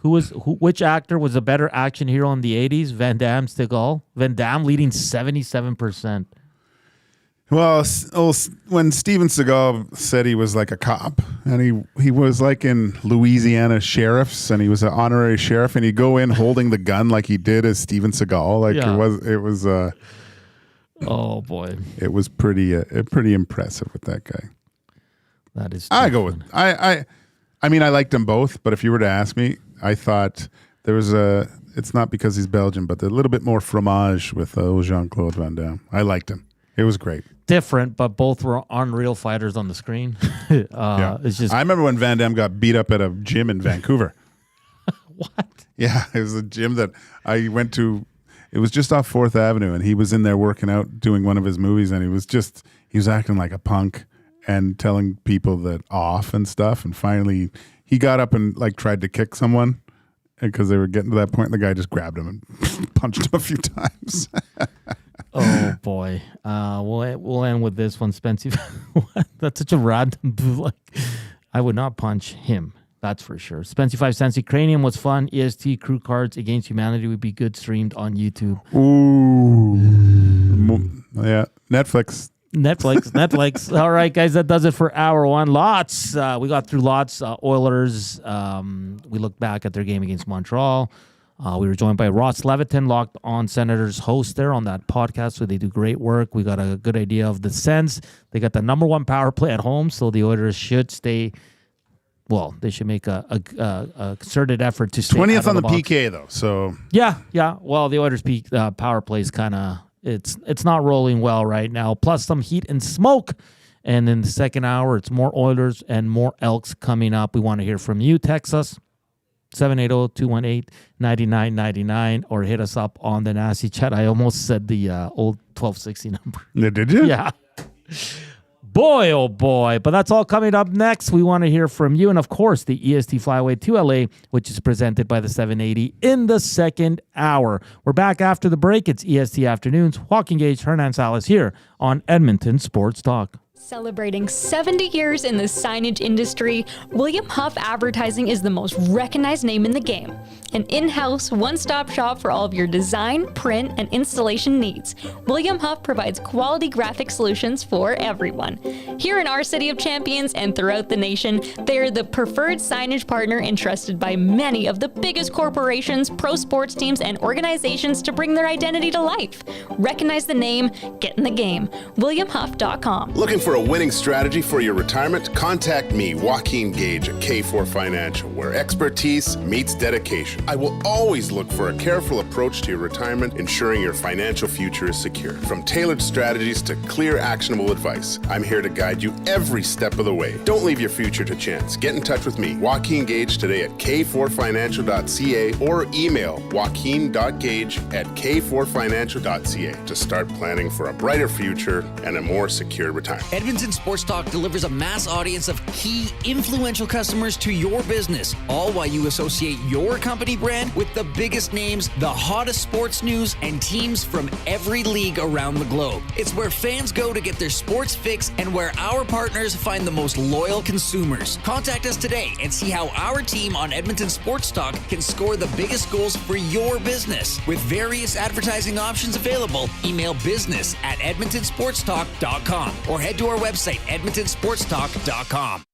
Which actor was a better action hero in the 80s? Van Damme, Seagal? Van Damme leading 77%. Well, when Steven Seagal said he was like a cop, and he was like in Louisiana sheriffs, and he was an honorary sheriff, and he'd go in holding the gun like he did as Steven Seagal. Like it was. Oh boy, it was pretty impressive with that guy. That is. I go with I mean, I liked them both, but if you were to ask me, I thought there was it's not because he's Belgian, but a little bit more fromage with Jean-Claude Van Damme. I liked him. It was great. Different, but both were unreal fighters on the screen. It's just. I remember when Van Damme got beat up at a gym in Vancouver. What? Yeah, it was a gym that I went to. It was just off 4th Avenue, and he was in there working out, doing one of his movies, and he was acting like a punk and telling people that off and stuff. And finally, he got up and like tried to kick someone because they were getting to that point, and the guy just grabbed him and punched him a few times. Oh boy, we'll end with this one, Spencer. That's such a random. Like, I would not punch him. That's for sure. Spencer 5 cents. Cranium was fun. EST Crew Cards Against Humanity would be good streamed on YouTube. Ooh, yeah, Netflix. All right, guys, that does it for hour one. Lots. We got through lots. Oilers. We looked back at their game against Montreal. We were joined by Ross Levitan, Locked On Senators host there on that podcast, so they do great work. We got a good idea of the Sens. They got the #1 power play at home, so the Oilers should stay. Well, they should make a concerted effort to stay 20th on the box. PK though. So yeah. Well, the Oilers' power play is kind of it's not rolling well right now. Plus some heat and smoke. And in the second hour, it's more Oilers and more Elks coming up. We want to hear from you. Text us 780-218-9999 or hit us up on the nasty chat. I almost said the old 1260 number. Yeah, did you? Yeah. Boy, oh boy. But that's all coming up next. We want to hear from you. And of course, the EST Flyway to LA, which is presented by the 780 in the second hour. We're back after the break. It's EST Afternoons. Joaquin Gage, Hernan Salas here on Edmonton Sports Talk. Celebrating 70 years in the signage industry, William Huff Advertising is the most recognized name in the game. An in-house, one-stop shop for all of your design, print, and installation needs. William Huff provides quality graphic solutions for everyone. Here in our City of Champions and throughout the nation, they are the preferred signage partner entrusted by many of the biggest corporations, pro sports teams, and organizations to bring their identity to life. Recognize the name, get in the game. WilliamHuff.com. Looking for a winning strategy for your retirement? Contact me, Joaquin Gage at K4 Financial, where expertise meets dedication. I will always look for a careful approach to your retirement, ensuring your financial future is secure. From tailored strategies to clear, actionable advice, I'm here to guide you every step of the way. Don't leave your future to chance. Get in touch with me, Joaquin Gage, today at k4financial.ca or email joaquin.gage@k4financial.ca to start planning for a brighter future and a more secure retirement. Edmonton Sports Talk delivers a mass audience of key, influential customers to your business, all while you associate your company brand with the biggest names, the hottest sports news, and teams from every league around the globe. It's where fans go to get their sports fix and where our partners find the most loyal consumers. Contact us today and see how our team on Edmonton Sports Talk can score the biggest goals for your business. With various advertising options available, email business@edmontonsportstalk.com or head to our website, edmontonsportstalk.com.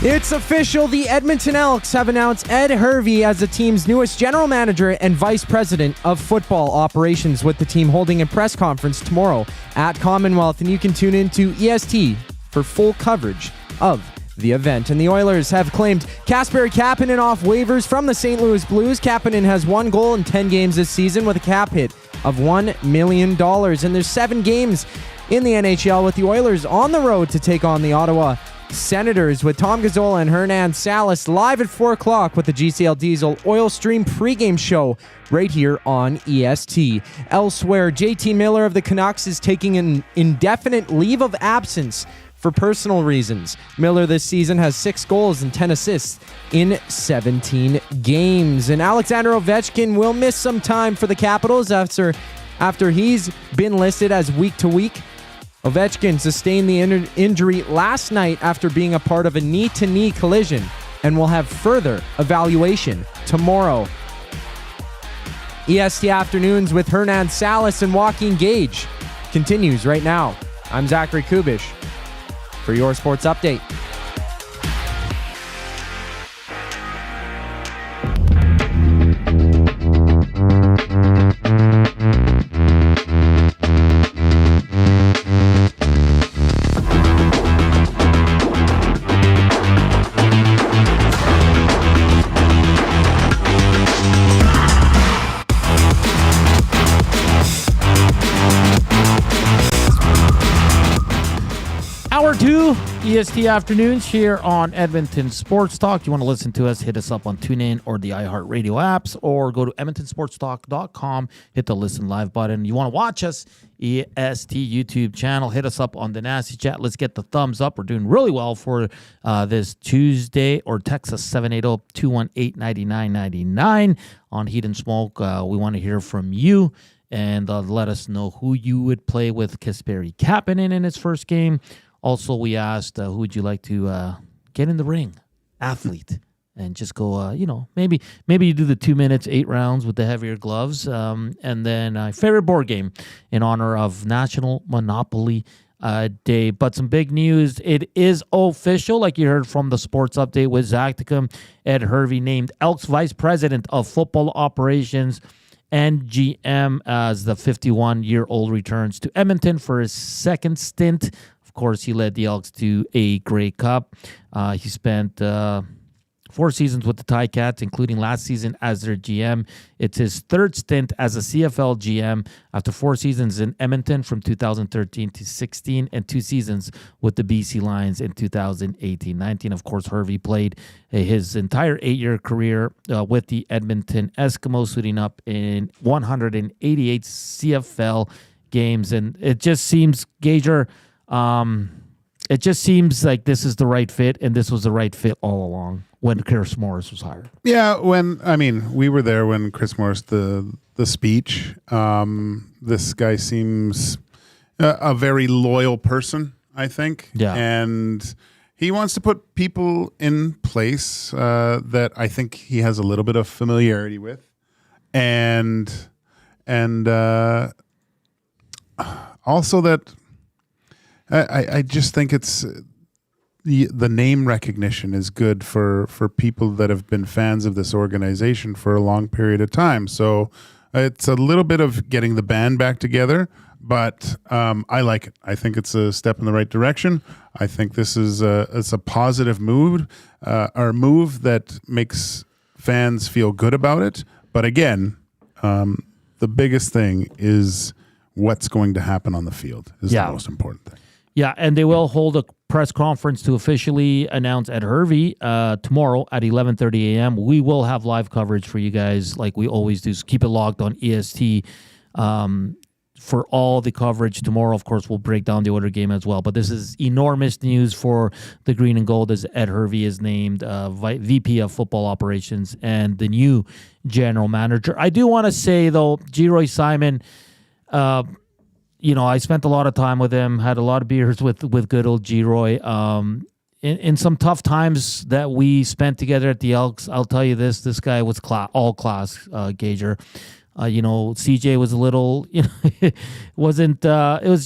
It's official. The Edmonton Elks have announced Ed Hervey as the team's newest general manager and vice president of football operations, with the team holding a press conference tomorrow at Commonwealth. And you can tune into EST for full coverage of the event. And the Oilers have claimed Kasperi Kapanen off waivers from the St. Louis Blues. Kapanen has 1 goal in 10 games this season with a cap hit of $1 million. And there's 7 games in the NHL with the Oilers on the road to take on the Ottawa Senators, with Tom Gazzola and Hernan Salas live at 4 o'clock with the GCL Diesel Oil Stream pregame show right here on EST. Elsewhere, JT Miller of the Canucks is taking an indefinite leave of absence for personal reasons. Miller this season has 6 goals and 10 assists in 17 games. And Alexander Ovechkin will miss some time for the Capitals after he's been listed as week to week. Ovechkin sustained the injury last night after being a part of a knee-to-knee collision and will have further evaluation tomorrow. EST Afternoons with Hernan Salas and Joaquin Gage continues right now. I'm Zachary Kubish for your sports update. Hour 2, EST Afternoons here on Edmonton Sports Talk. You want to listen to us, hit us up on TuneIn or the iHeartRadio apps, or go to edmontonsportstalk.com, hit the listen live button. You want to watch us, EST YouTube channel, hit us up on the Nasty Chat. Let's get the thumbs up. We're doing really well for this Tuesday, or text us 780-218-9999 on Heat and Smoke. We want to hear from you, and let us know who you would play with Kasperi Kapanen in his first game. Also, we asked, who would you like to get in the ring? Athlete. And just go, maybe you do the 2 minutes, 8 rounds with the heavier gloves. And then favorite board game in honor of National Monopoly Day. But some big news. It is official, like you heard from the sports update with Zach Ticum. Ed Hervey named Elks Vice President of Football Operations and GM as the 51-year-old returns to Edmonton for his second stint. Of course, he led the Elks to a Grey Cup. He spent 4 seasons with the Ticats, including last season as their GM. It's his third stint as a CFL GM after 4 seasons in Edmonton from 2013 to 16 and 2 seasons with the BC Lions in 2018-19. Of course, Hervey played his entire 8-year career with the Edmonton Eskimos, suiting up in 188 CFL games. And it just seems, Gager, It just seems like this is the right fit, and this was the right fit all along when Chris Morris was hired. Yeah, we were there when Chris Morris the speech. This guy seems a very loyal person, I think. Yeah, and he wants to put people in place that I think he has a little bit of familiarity with, and also that I just think it's the name recognition is good for people that have been fans of this organization for a long period of time. So it's a little bit of getting the band back together, but I like it. I think it's a step in the right direction. I think this is it's a positive move, or move that makes fans feel good about it. But again, the biggest thing is what's going to happen on the field is the most important thing. Yeah, and they will hold a press conference to officially announce Ed Hervey tomorrow at 11:30 a.m. We will have live coverage for you guys like we always do. So keep it locked on EST for all the coverage tomorrow. Of course, we'll break down the Oilers game as well. But this is enormous news for the Green and Gold as Ed Hervey is named VP of Football Operations and the new general manager. I do want to say, though, Geroy Simon... I spent a lot of time with him, had a lot of beers with good old Geroy. In some tough times that we spent together at the Elks, I'll tell you this guy was all class, Gager. CJ was a little, it was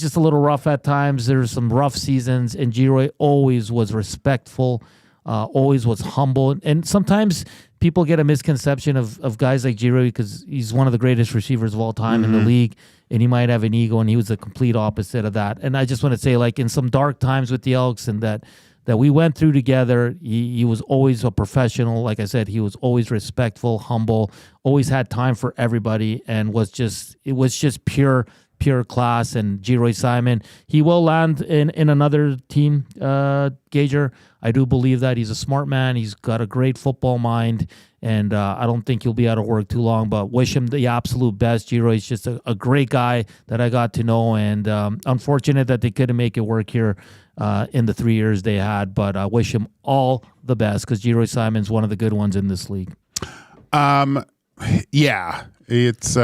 just a little rough at times. There were some rough seasons, and Geroy always was respectful, always was humble. And sometimes people get a misconception of guys like Geroy because he's one of the greatest receivers of all time in the league, and he might have an ego, and he was the complete opposite of that. And I just want to say, like, in some dark times with the Elks and that we went through together, he was always a professional. Like I said, he was always respectful, humble, always had time for everybody, and it was just pure class. And Geroy Simon, he will land in another team, Gager. I do believe that. He's a smart man. He's got a great football mind, and I don't think he'll be out of work too long, but wish him the absolute best. Geroy's just a great guy that I got to know, and unfortunate that they couldn't make it work here in the 3 years they had, but I wish him all the best because Geroy Simon's one of the good ones in this league. Yeah, it's...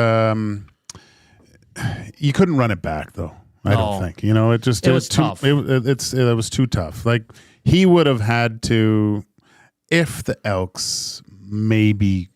you couldn't run it back, though. I don't think. It was tough. It was too tough. Like, he would have had to, if the Elks maybe,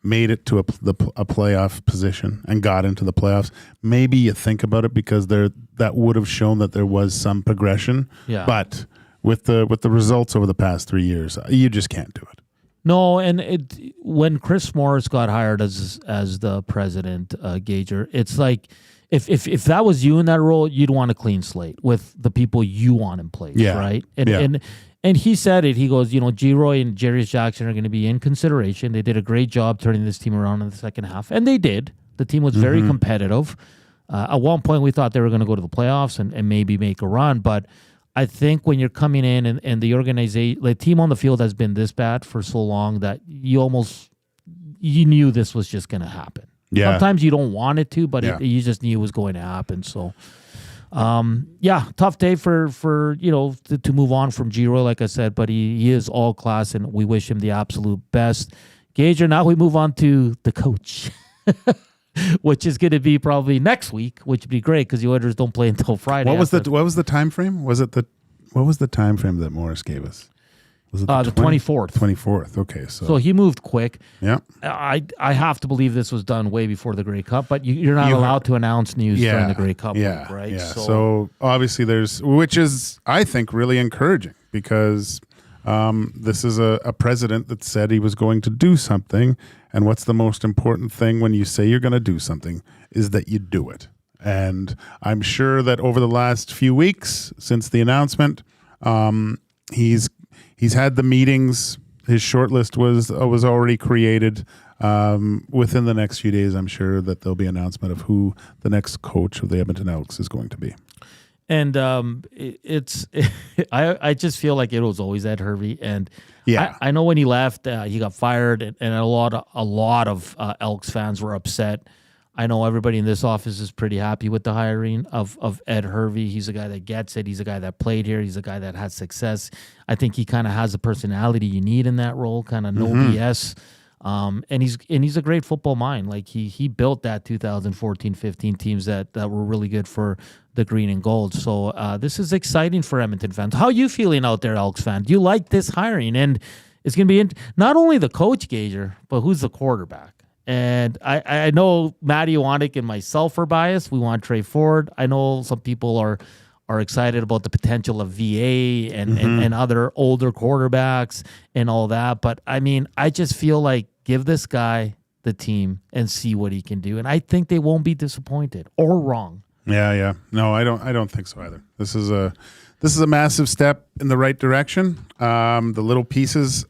made it to a playoff position and got into the playoffs, maybe you think about it because that would have shown that there was some progression. Yeah. But with the results over the past 3 years, you just can't do it. No, and when Chris Morris got hired as the president, Gager, it's like if that was you in that role, you'd want a clean slate with the people you want in place, right? And he said it. He goes, Geroy and Jarius Jackson are going to be in consideration. They did a great job turning this team around in the second half, and they did. The team was very competitive. At one point, we thought they were going to go to the playoffs and maybe make a run, but I think when you're coming in and the organization, the team on the field has been this bad for so long that you knew this was just going to happen. Yeah. Sometimes you don't want it to, but you just knew it was going to happen. So, tough day for to move on from Geroy, like I said, but he is all class, and we wish him the absolute best. Gager, now we move on to the coach. Which is going to be probably next week, which would be great because the Oilers don't play until Friday. What was the time frame? What was the time frame that Morris gave us? Was it the 24th? 24th. Okay, so he moved quick. Yeah, I have to believe this was done way before the Grey Cup, but you're not allowed to announce news during the Grey Cup week, right? Yeah. So obviously which is I think really encouraging because this is a president that said he was going to do something. And what's the most important thing when you say you're going to do something is that you do it. And I'm sure that over the last few weeks since the announcement, he's had the meetings. His short list was already created. Within the next few days, I'm sure that there'll be an announcement of who the next coach of the Edmonton Elks is going to be. And I just feel like it was always Ed Hervey, and I know when he left, he got fired, and a lot of Elks fans were upset. I know everybody in this office is pretty happy with the hiring of Ed Hervey. He's a guy that gets it. He's a guy that played here. He's a guy that has success. I think he kind of has the personality you need in that role, kind of no BS. And he's a great football mind. Like he built that 2014-15 teams that were really good for the green and gold. So this is exciting for Edmonton fans. How are you feeling out there, Elks fan? Do you like this hiring? And it's going to be not only the coach, Gager, but who's the quarterback? And I know Matty Iwanek and myself are biased. We want Trey Ford. I know some people are excited about the potential of VA and other older quarterbacks and all that. But, I mean, I just feel like give this guy the team and see what he can do. And I think they won't be disappointed or wrong. Yeah. No, I don't think so either. This is a massive step in the right direction. The little pieces,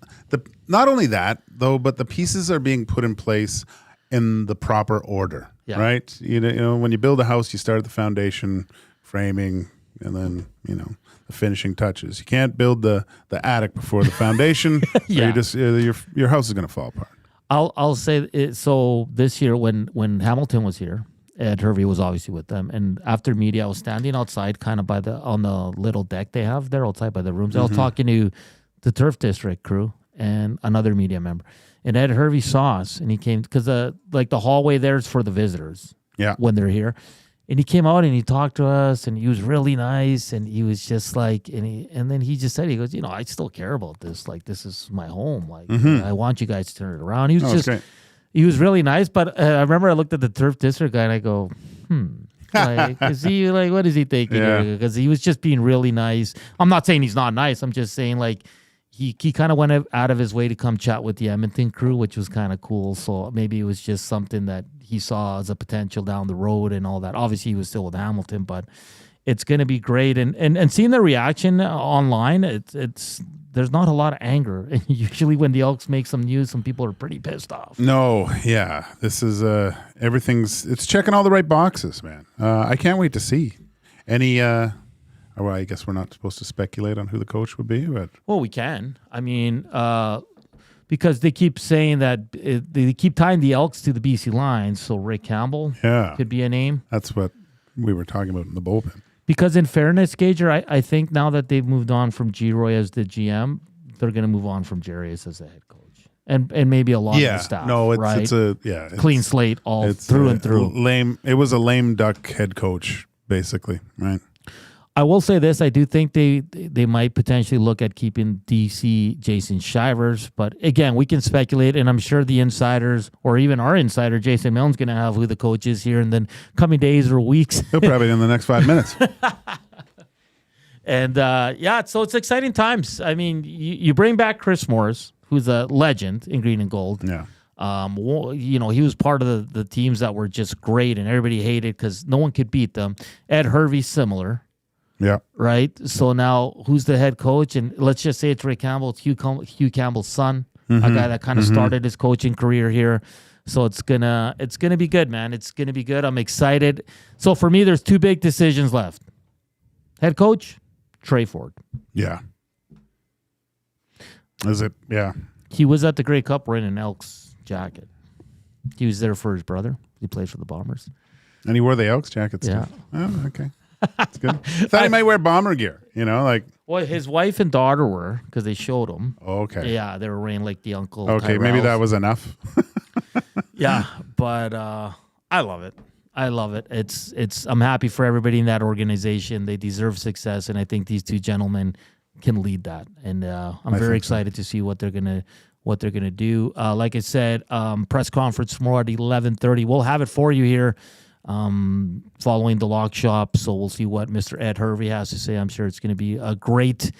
not only that though, but the pieces are being put in place in the proper order, right? You know, when you build a house, you start at the foundation, framing, and then the finishing touches. You can't build the attic before the foundation. Your house is going to fall apart. I'll say it, so. This year, when Hamilton was here, Ed Hervey was obviously with them, and after media, I was standing outside, kind of on the little deck they have there outside by the rooms. I was talking to the Turf District crew and another media member, and Ed Hervey saw us, and he came because the hallway there is for the visitors. When they're here. And he came out and he talked to us, and he was really nice, and he was just like, and then he just said, he goes, I still care about this. Like, this is my home. Like, I want you guys to turn it around. He was he was really nice. But I remember I looked at the Turf District guy and I go, like, is he like, what is he thinking? Because he was just being really nice. I'm not saying he's not nice. I'm just saying like, he kind of went out of his way to come chat with the Edmonton crew, which was kind of cool. So maybe it was just something that he saw as a potential down the road and all that. Obviously, he was still with Hamilton, but it's going to be great. And seeing the reaction online, it's there's not a lot of anger. And usually when the Elks make some news, some people are pretty pissed off. No, yeah. This is it's checking all the right boxes, man. I can't wait to see any well, I guess we're not supposed to speculate on who the coach would be, but we can. I mean, because they keep saying that they keep tying the Elks to the BC Lions, so Rick Campbell could be a name. That's what we were talking about in the bullpen. Because in fairness, Gager, I think now that they've moved on from G-Roy as the GM, they're going to move on from Jerry as the head coach, and maybe a lot of the staff. No, it's a clean slate all through and through. Lame. It was a lame duck head coach, basically, right? I will say this: I do think they might potentially look at keeping DC Jason Shivers, but again, we can speculate, and I'm sure the insiders or even our insider Jason Milne's going to have who the coach is here in the coming days or weeks. He'll probably in the next 5 minutes. And so it's exciting times. I mean, you bring back Chris Morris, who's a legend in green and gold. Yeah. He was part of the teams that were just great, and everybody hated because no one could beat them. Ed Hervey, similar. Yeah. Right. So now who's the head coach? And let's just say it's Rick Campbell. It's Hugh Campbell's son, a guy that kind of started his coaching career here. So it's gonna be good, man. It's gonna be good. I'm excited. So for me, there's two big decisions left. Head coach, Trey Ford. Yeah. Is it? Yeah. He was at the Grey Cup wearing an Elks jacket. He was there for his brother. He plays for the Bombers. And he wore the Elks jacket Yeah. too. Oh, okay. That's good. I thought he might wear bomber gear, like. Well, his wife and daughter were, because they showed him. Oh, okay. Yeah, they were wearing like the Uncle Okay, maybe that was enough. Yeah, but I love it. I love it. It's. I'm happy for everybody in that organization. They deserve success, and I think these two gentlemen can lead that. And I'm very excited to see what they're gonna do. Like I said, press conference tomorrow at 11:30. We'll have it for you here. Following the lock shop, so we'll see what Mr. Ed Hervey has to say. I'm sure it's going to be a great,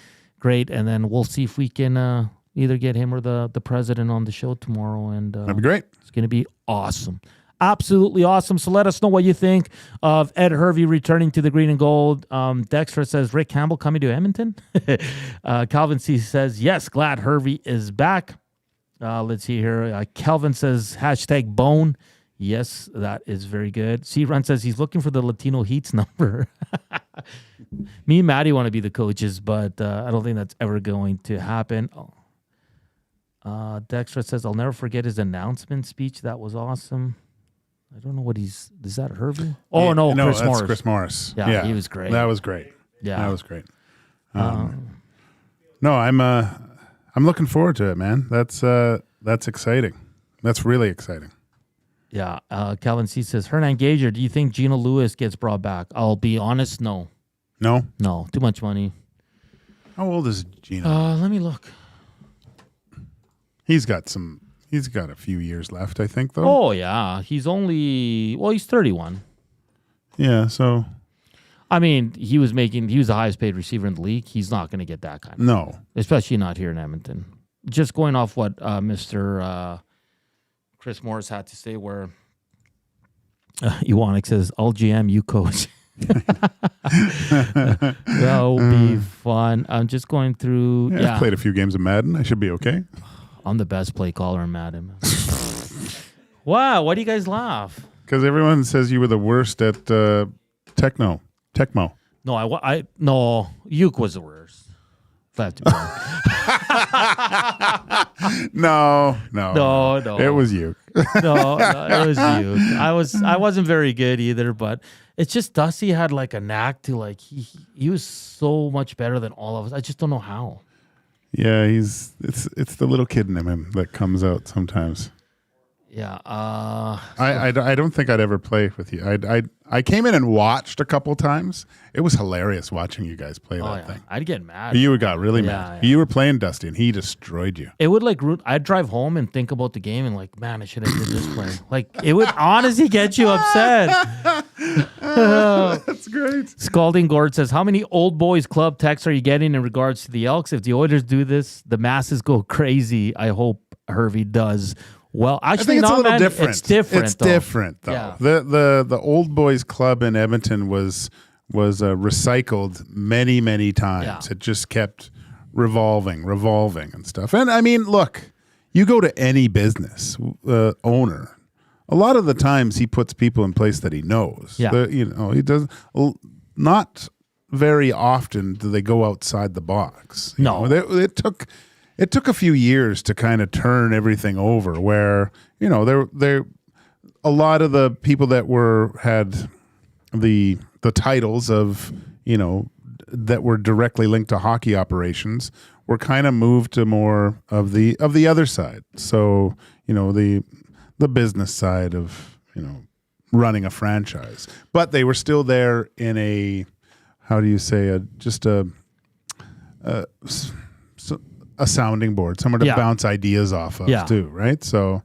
and then we'll see if we can either get him or the president on the show tomorrow, and that'd be great. It's going to be awesome, absolutely awesome. So let us know what you think of Ed Hervey returning to the green and gold. Dexter says Rick Campbell coming to Edmonton. Calvin C says yes, glad Hervey is back. Let's see here. Kelvin says #bone. Yes, that is very good. C-Run says he's looking for the Latino Heat's number. Me and Maddie want to be the coaches, but I don't think that's ever going to happen. Dexter says, I'll never forget his announcement speech. That was awesome. I don't know what is that Hervey? Oh, no, Chris that's Morris. Chris Morris. Yeah, he was great. That was great. Yeah. That was great. No, I'm looking forward to it, man. That's exciting. That's really exciting. Yeah. Calvin C says, Hernan Gager, do you think Gino Lewis gets brought back? I'll be honest, no. No? No, too much money. How old is Gino? Let me look. He's got a few years left, I think, though. Oh, yeah. He's 31. Yeah, so. I mean, he was the highest paid receiver in the league. He's not going to get that kind of. No. Especially not here in Edmonton. Just going off what Mr. Chris Morris had to say, where Iwanek says, I'll GM, you coach. That'll be fun. I'm just going through. I've played a few games of Madden. I should be okay. I'm the best play caller in Madden. Wow, why do you guys laugh? Because everyone says you were the worst at Tecmo. No, Uke was the worst. If I have to be honest. No. It was Uke. No, it was Uke. I wasn't very good either, but it's just Dusty had like a knack to like he was so much better than all of us. I just don't know how. Yeah, it's the little kid in him that comes out sometimes. Yeah. I don't think I'd ever play with you. I came in and watched a couple times. It was hilarious watching you guys play that thing. I'd get mad. You got really mad. Yeah. You were playing Dusty and he destroyed you. It would I'd drive home and think about the game and like, man, I should have did this play. Like it would honestly get you upset. That's great. Scalding Gord says, how many old boys club texts are you getting in regards to the Elks? If the Oilers do this, the masses go crazy. I hope Hervey does. Well, actually, I think it's a little different. It's different. It's different, though. Yeah. The old boys club in Edmonton was recycled many, many times. Yeah. It just kept revolving and stuff. And I mean, look, you go to any business owner. A lot of the times he puts people in place that he knows. Yeah. He doesn't. Not very often do they go outside the box. No. It took a few years to kind of turn everything over where, there a lot of the people that had the titles of, that were directly linked to hockey operations were kind of moved to more of the other side. So, the business side of, running a franchise. But they were still there in a, how do you say, a sounding board, somewhere to bounce ideas off of too, right? So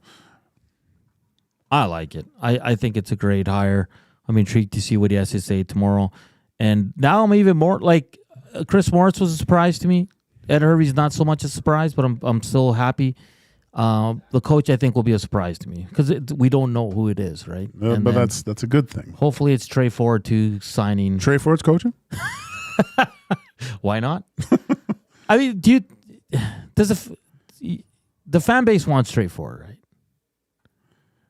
I like it. I think it's a great hire. I'm intrigued to see what he has to say tomorrow. And now I'm even more like Chris Morris was a surprise to me. Ed Hervey's not so much a surprise, but I'm still happy. The coach I think will be a surprise to me because we don't know who it is, right? But that's a good thing. Hopefully it's Trey Ford too signing. Trey Ford's coaching? Why not? I mean, does the fan base wants Trey Ford, right?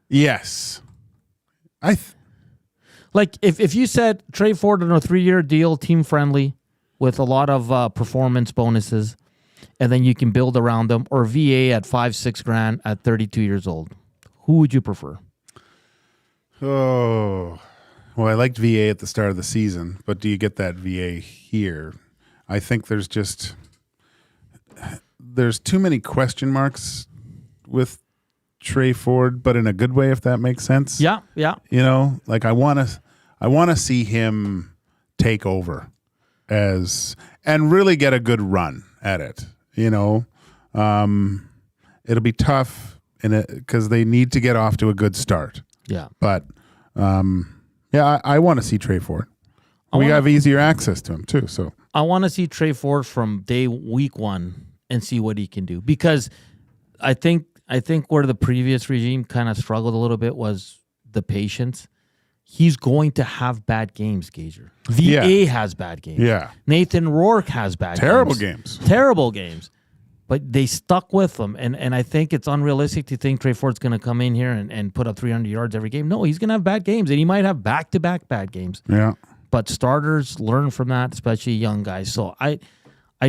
Yes. Like if you said Trey Ford on a 3-year deal, team friendly, with a lot of performance bonuses, and then you can build around them, or VA at $5-6 grand at 32 years old, who would you prefer? Oh, well, I liked VA at the start of the season, but do you get that VA here? I think there's too many question marks with Trey Ford, but in a good way, if that makes sense. Yeah. Like I want to see him take over and really get a good run at it. It'll be tough because they need to get off to a good start. Yeah. But I want to see Trey Ford. We have easier access to him too. So I want to see Trey Ford from week 1 and see what he can do, because I think where the previous regime kind of struggled a little bit was the patience. He's going to have bad games, Gager. VA has bad games. Yeah. Nathan Rourke has bad games. Terrible games. But they stuck with him. And I think it's unrealistic to think Trey Ford's going to come in here and put up 300 yards every game. No, he's going to have bad games, and he might have back-to-back bad games. Yeah. But starters learn from that, especially young guys. So I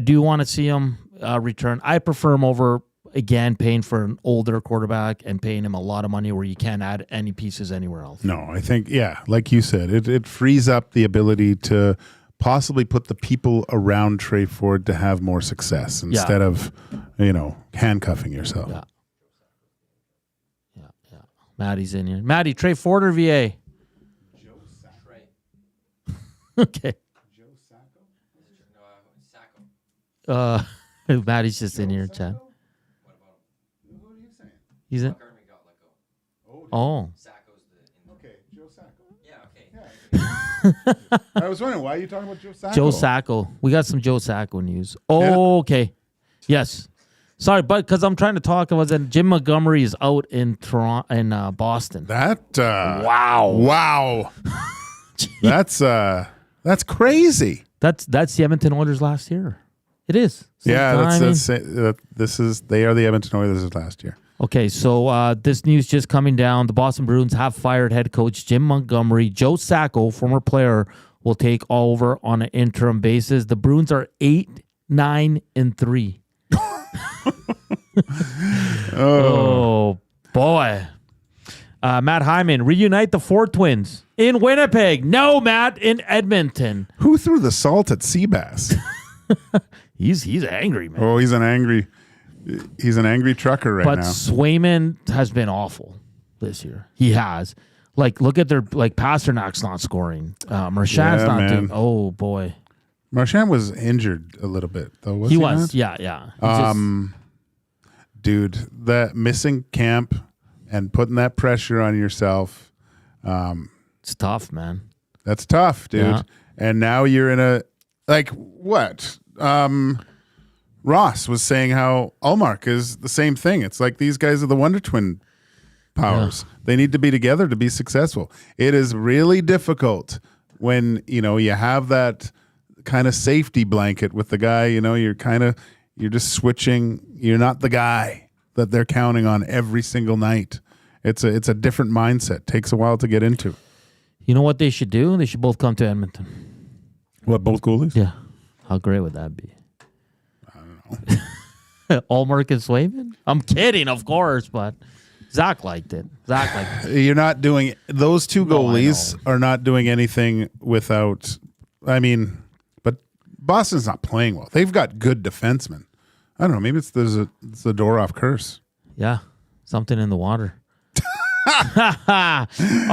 do want to see him return. I prefer him over again, paying for an older quarterback and paying him a lot of money where you can't add any pieces anywhere else. No, I think, like you said, it frees up the ability to possibly put the people around Trey Ford to have more success instead of, handcuffing yourself. Yeah. Maddie's in here. Maddie, Trey Ford or VA? Joe Sacco. Okay. Joe Sacco? Sacco. Maddie's just in here, chat. What about him? What are you saying? He's in. Garmy got let go. Oh. Sacco's the... Okay, Joe Sacco. Yeah, okay. I was wondering, why are you talking about Joe Sacco? Joe Sacco. We got some Joe Sacco news. Oh, okay. Yes. Sorry, but because I'm trying to talk about that, Jim Montgomery is out in Toronto, in Boston. Wow. That's crazy. That's the Edmonton Oilers last year. It is. They are the Edmonton Oilers last year. Okay, so this news just coming down. The Boston Bruins have fired head coach Jim Montgomery. Joe Sacco, former player, will take over on an interim basis. The Bruins are 8-9-3. Oh boy. Matt Hyman, reunite the four twins in Winnipeg. No, Matt, in Edmonton. Who threw the salt at Seabass? He's angry, man. Oh, he's an angry trucker right now. But Swayman has been awful this year. He has. Look at their Pasternak's not scoring. Marchand's not doing. Oh boy. Marchand was injured a little bit though. Was he was. not? Yeah. Dude, that missing camp and putting that pressure on yourself. It's tough, man. That's tough, dude. Yeah. And now you're in a what? Ross was saying how Ullmark is the same thing. It's like these guys are the Wonder Twin powers. Yeah. They need to be together to be successful. It is really difficult when, you have that kind of safety blanket with the guy, you're just switching. You're not the guy that they're counting on every single night. It's a different mindset. Takes a while to get into. You know what they should do? They should both come to Edmonton. What, both goalies? Yeah. How great would that be? I don't know. Ullmark and Swayman? I'm kidding, of course, but Zach liked it. You're not doing those two goalies are not doing anything without. But Boston's not playing well. They've got good defensemen. I don't know. Maybe it's the Zadorov curse. Yeah, something in the water. All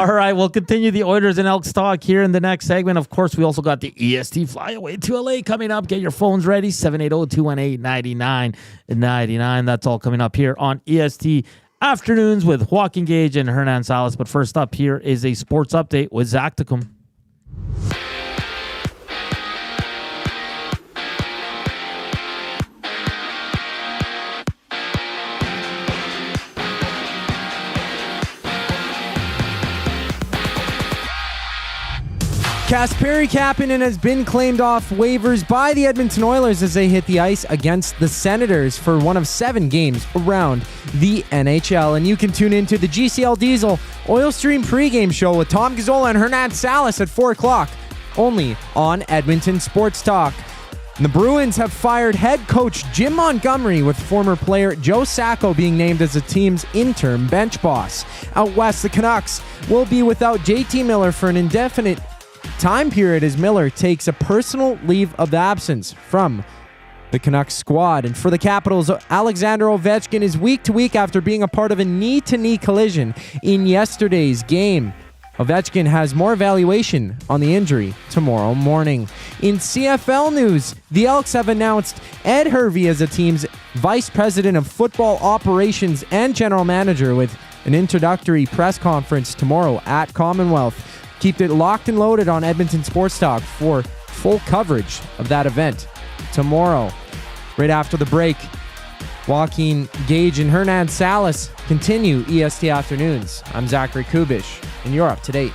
right, we'll continue the Oilers and Elks talk here in the next segment. Of course, we also got the EST flyaway to LA coming up. Get your phones ready, 780-218-9999. That's all coming up here on EST Afternoons with Joaquin Gage and Hernan Salas. But first up here is a sports update with Zach Tacum. Kasperi Kapanen has been claimed off waivers by the Edmonton Oilers as they hit the ice against the Senators for one of 7 games around the NHL. And you can tune into the GCL Diesel Oil Stream pregame show with Tom Gazzola and Hernan Salas at 4 o'clock, only on Edmonton Sports Talk. And the Bruins have fired head coach Jim Montgomery, with former player Joe Sacco being named as the team's interim bench boss. Out west, the Canucks will be without JT Miller for an indefinite time period as Miller takes a personal leave of absence from the Canucks squad. And for the Capitals, Alexander Ovechkin is week to week after being a part of a knee-to-knee collision in yesterday's game. Ovechkin has more evaluation on the injury tomorrow morning. In CFL news, the Elks have announced Ed Hervey as the team's vice president of football operations and general manager, with an introductory press conference tomorrow at Commonwealth. Keep it locked and loaded on Edmonton Sports Talk for full coverage of that event tomorrow. Right after the break, Joaquin Gage and Hernan Salas continue EST Afternoons. I'm Zachary Kubish, and you're up to date.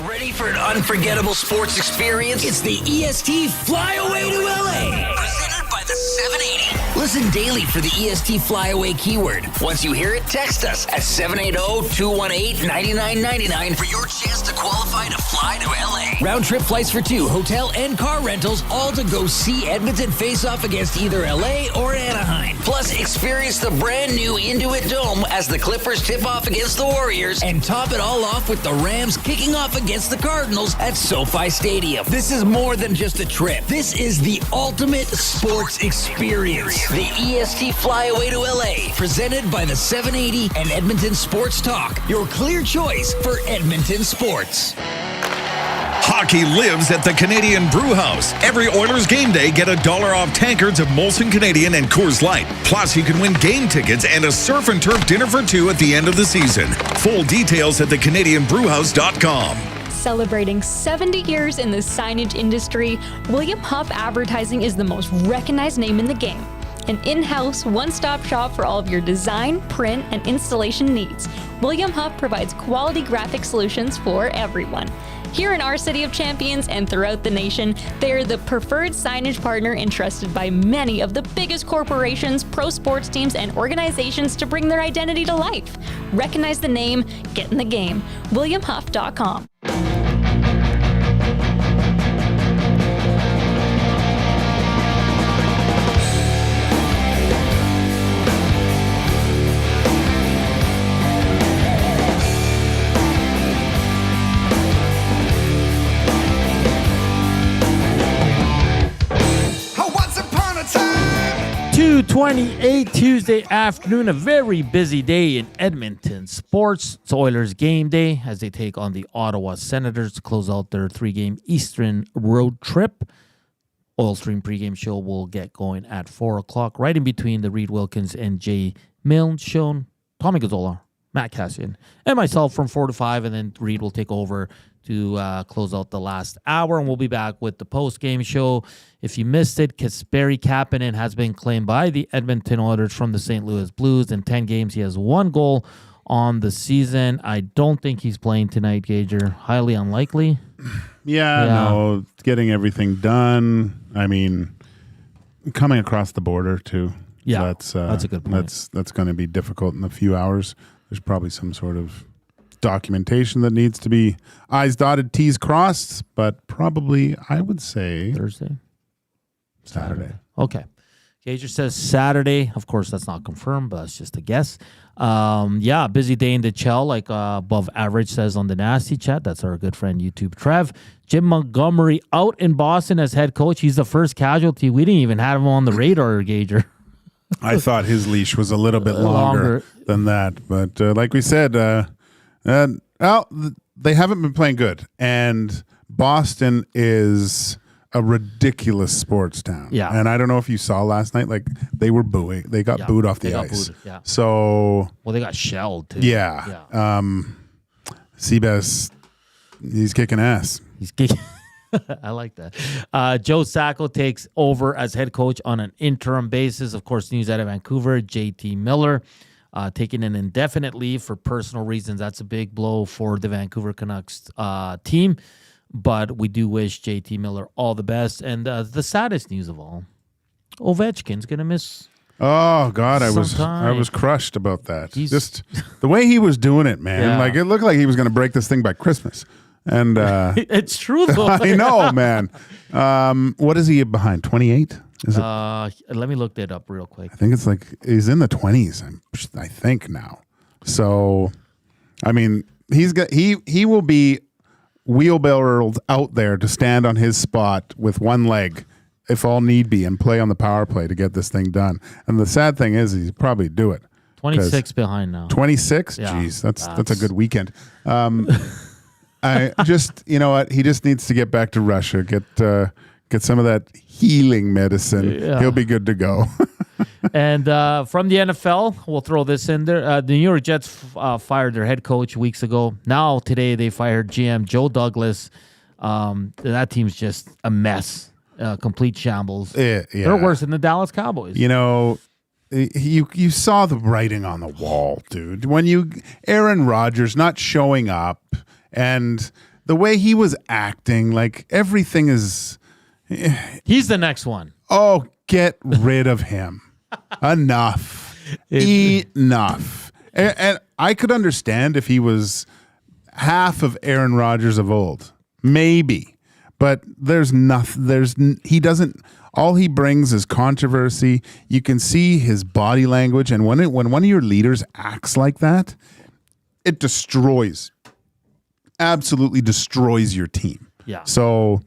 Ready for an unforgettable sports experience? It's the EST Flyaway to LA. Presented by the 780. Listen daily for the EST Flyaway keyword. Once you hear it, text us at 780-218-9999 for your chance to qualify to fly to LA. Round trip flights for two, hotel and car rentals, all to go see Edmonton face off against either LA or Anaheim. Plus, experience the brand new Intuit Dome as the Clippers tip off against the Warriors, and top it all off with the Rams kicking off against the Cardinals at SoFi Stadium. This is more than just a trip. This is the ultimate sports experience. The EST Flyaway to LA, presented by the 780 and Edmonton Sports Talk. Your clear choice for Edmonton sports. Hockey lives at the Canadian Brew House. Every Oilers game day, get $1 off tankards of Molson Canadian and Coors Light. Plus, you can win game tickets and a surf and turf dinner for two at the end of the season. Full details at thecanadianbrewhouse.com. Celebrating 70 years in the signage industry, William Huff Advertising is the most recognized name in the game. An in-house, one-stop shop for all of your design, print, and installation needs. William Huff provides quality graphic solutions for everyone. Here in our City of Champions and throughout the nation, they are the preferred signage partner entrusted by many of the biggest corporations, pro sports teams, and organizations to bring their identity to life. Recognize the name, get in the game. WilliamHuff.com. .28 Tuesday afternoon, a very busy day in Edmonton sports. It's Oilers game day as they take on the Ottawa Senators to close out their 3-game Eastern road trip. Oil Stream pregame show will get going at 4 o'clock, right in between the Reed Wilkins and Jay Milne show. Tommy Gazzola, Matt Cassian, and myself from 4 to 5, and then Reed will take over to close out the last hour, and we'll be back with the post-game show. If you missed it, Kasperi Kapanen has been claimed by the Edmonton Oilers from the St. Louis Blues. In 10 games, he has 1 goal on the season. I don't think he's playing tonight, Gager. Highly unlikely. Yeah, no, getting everything done. I mean, coming across the border, too. Yeah, that's a good point. That's going to be difficult in a few hours. There's probably some sort of documentation that needs to be I's dotted, T's crossed, but probably, I would say, Thursday? Saturday. Okay. Gager says Saturday. Of course, that's not confirmed, but it's just a guess. Busy day in the Chell, like above average says on the Nasty Chat. That's our good friend YouTube Trev. Jim Montgomery out in Boston as head coach. He's the first casualty. We didn't even have him on the radar, Gager. I thought his leash was a little bit longer than that, but like we said, they haven't been playing good, and Boston is a ridiculous sports town. Yeah, and I don't know if you saw last night, like they were booing. They got booed off the ice. So they got shelled too. Yeah. Seabass, he's kicking ass. He's kicking. I like that. Joe Sacco takes over as head coach on an interim basis. Of course, news out of Vancouver, JT Miller taking an indefinite leave for personal reasons. That's a big blow for the Vancouver Canucks team. But we do wish JT Miller all the best. And the saddest news of all, Ovechkin's going to miss. Oh, God, I was crushed about that. Just the way he was doing it, man. Yeah. Like, it looked like he was going to break this thing by Christmas. And it's true, though. I know, man. What is he behind? 28? Is it? Let me look that up real quick. I think it's like he's in the 20s. I think now. So, I mean, he will be wheelbarrowed out there to stand on his spot with one leg, if all need be, and play on the power play to get this thing done. And the sad thing is, he'd probably do it. 26 behind now. 26? Yeah, jeez, that's a good weekend. I just, you know what? He just needs to get back to Russia, get some of that healing medicine. Yeah. He'll be good to go. And from the NFL, we'll throw this in there. The New York Jets fired their head coach weeks ago. Now, today, they fired GM Joe Douglas. That team's just a mess, complete shambles. Yeah. They're worse than the Dallas Cowboys. You know, you saw the writing on the wall, dude. When Aaron Rodgers not showing up, and the way he was acting, like everything is... He's the next one. Oh, get rid of him. Enough. Enough. And I could understand if he was half of Aaron Rodgers of old. Maybe. But there's nothing. He doesn't. All he brings is controversy. You can see his body language. And when one of your leaders acts like that, it destroys, absolutely destroys your team. Yeah. So,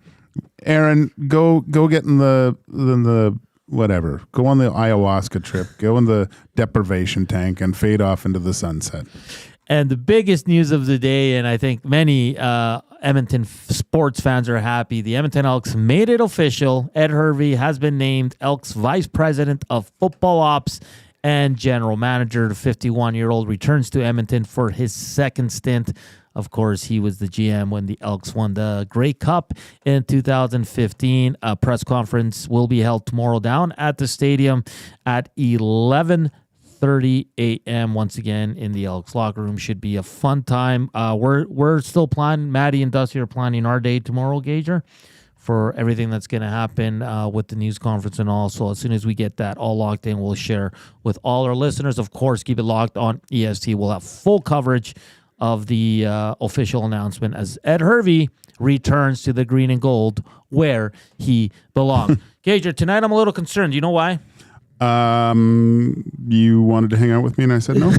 Aaron, go get in the whatever. Go on the ayahuasca trip. Go in the deprivation tank and fade off into the sunset. And the biggest news of the day, and I think many Edmonton sports fans are happy, the Edmonton Elks made it official. Ed Hervey has been named Elks Vice President of Football Ops and General Manager. The 51-year-old returns to Edmonton for his second stint. Of course, he was the GM when the Elks won the Grey Cup in 2015. A press conference will be held tomorrow down at the stadium at 11:30 a.m. Once again in the Elks locker room. Should be a fun time. We're still planning. Maddie and Dusty are planning our day tomorrow, Gager, for everything that's going to happen with the news conference and all. So as soon as we get that all locked in, we'll share with all our listeners. Of course, keep it locked on EST. We'll have full coverage of the official announcement as Ed Hervey returns to the green and gold where he belongs. Gager, tonight I'm a little concerned. You know why? You wanted to hang out with me and I said no.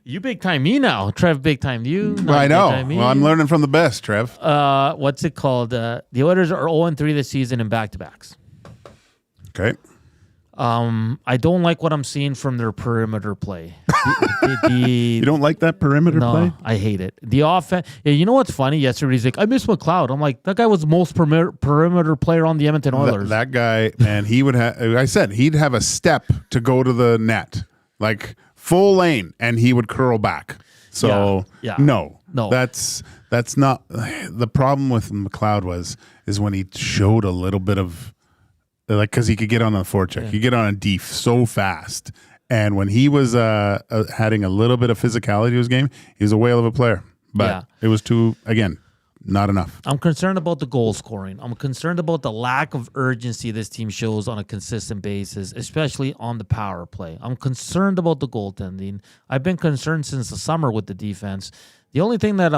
You big time me now. Trev big time you. Well, I know. Well, I'm learning from the best, Trev. What's it called? The Oilers are 0-3 this season in back-to-backs. Okay. I don't like what I'm seeing from their perimeter play. You don't like that perimeter play? No, I hate it. The offense. Yeah, you know what's funny? Yesterday he's like, I miss McLeod. I'm like, that guy was the most perimeter player on the Edmonton Oilers. That guy, man, he would have. I said he'd have a step to go to the net, like full lane, and he would curl back. So no, that's not the problem with McLeod. Is when he showed a little bit of. Like, because he could get on a forecheck. He could get on a def so fast. And when he was having a little bit of physicality to his game, he was a whale of a player. But it was not enough. I'm concerned about the goal scoring. I'm concerned about the lack of urgency this team shows on a consistent basis, especially on the power play. I'm concerned about the goaltending. I've been concerned since the summer with the defense. The only thing that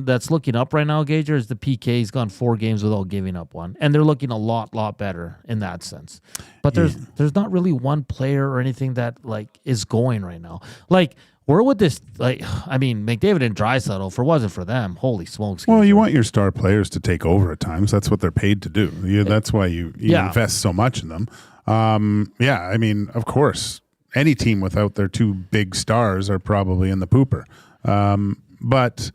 that's looking up right now, Gager, is the PK. He's gone 4 games without giving up one, and they're looking a lot better in that sense. But there's not really one player or anything that is going right now. Like, where would this McDavid and Draisaitl, if it wasn't for them, holy smokes. Well, you want your star players to take over at times. That's what they're paid to do. That's why you invest so much in them. Of course, any team without their 2 big stars are probably in the pooper. But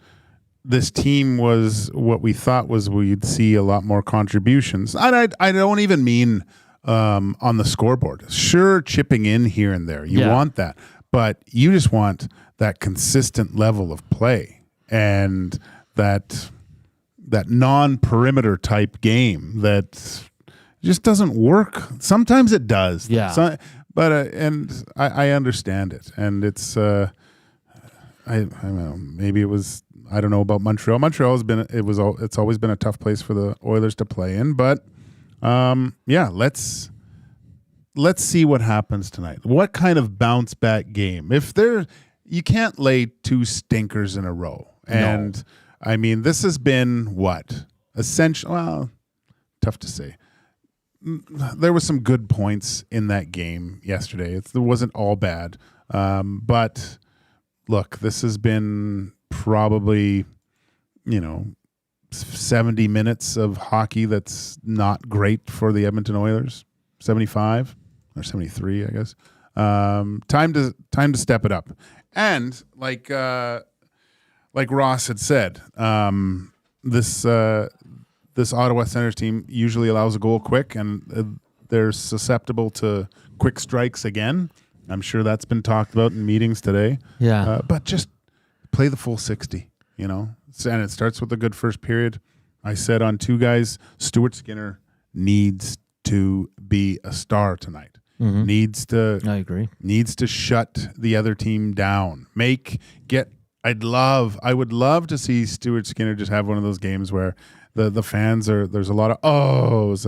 this team was what we thought was we'd see a lot more contributions. I don't even mean on the scoreboard. Sure, chipping in here and there. You want that. But you just want that consistent level of play and that non-perimeter type game that just doesn't work. Sometimes it does. Yeah. And I understand it. And it's... I don't know. Maybe it was. I don't know about Montreal. Montreal has been. It's always been a tough place for the Oilers to play in. But let's see what happens tonight. What kind of bounce back game? You can't lay 2 stinkers in a row. And I mean, this has been what essential. Well, tough to say. There was some good points in that game yesterday. It wasn't all bad, but. Look, this has been probably, 70 minutes of hockey that's not great for the Edmonton Oilers. 75 or 73, I guess. Time to step it up. And like Ross had said, this Ottawa Senators team usually allows a goal quick, and they're susceptible to quick strikes again. I'm sure that's been talked about in meetings today. Yeah. But just play the full 60, And it starts with a good first period. I said on 2 guys, Stuart Skinner needs to be a star tonight. Mm-hmm. I agree. Needs to shut the other team down. I would love to see Stuart Skinner just have one of those games where the fans are, there's a lot of ohs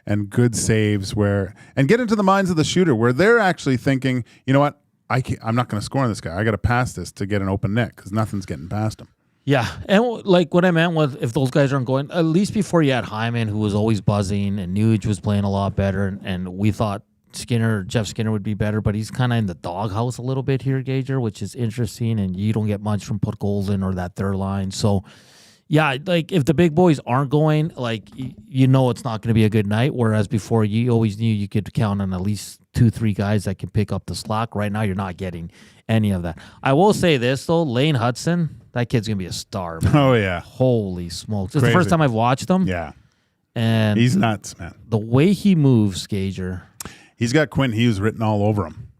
and good saves and get into the minds of the shooter where they're actually thinking, you know what, I'm not going to score on this guy. I got to pass this to get an open net because nothing's getting past him. Yeah, and like what I meant was if those guys aren't going, at least before you had Hyman, who was always buzzing, and Nuge was playing a lot better, and we thought Jeff Skinner would be better, but he's kind of in the doghouse a little bit here, Gager, which is interesting, and you don't get much from Podkolzin or that third line. So, yeah, like if the big boys aren't going, like you know it's not going to be a good night, whereas before you always knew you could count on at least 2-3 guys that can pick up the slack. Right now you're not getting any of that. I will say this, though, Lane Hudson, that kid's going to be a star, man. Oh, yeah. Holy smokes. It's the first time I've watched him. Yeah. And he's nuts, man. The way he moves, Gager. He's got Quinn Hughes written all over him.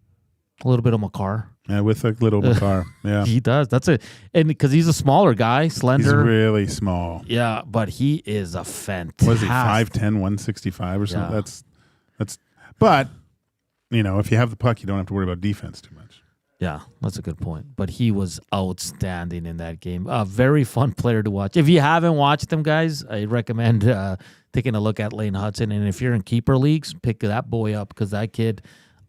A little bit of Makar. Yeah, with a little Makar. Yeah. He does. That's it. And because he's a smaller guy, slender. He's really small. Yeah, but he is a fantastic. Was he 5'10", 165 or something? Yeah. That's but, you know, if you have the puck, you don't have to worry about defense too much. Yeah, that's a good point. But he was outstanding in that game. A very fun player to watch. If you haven't watched him, guys, I recommend taking a look at Lane Hudson. And if you're in keeper leagues, pick that boy up because that kid,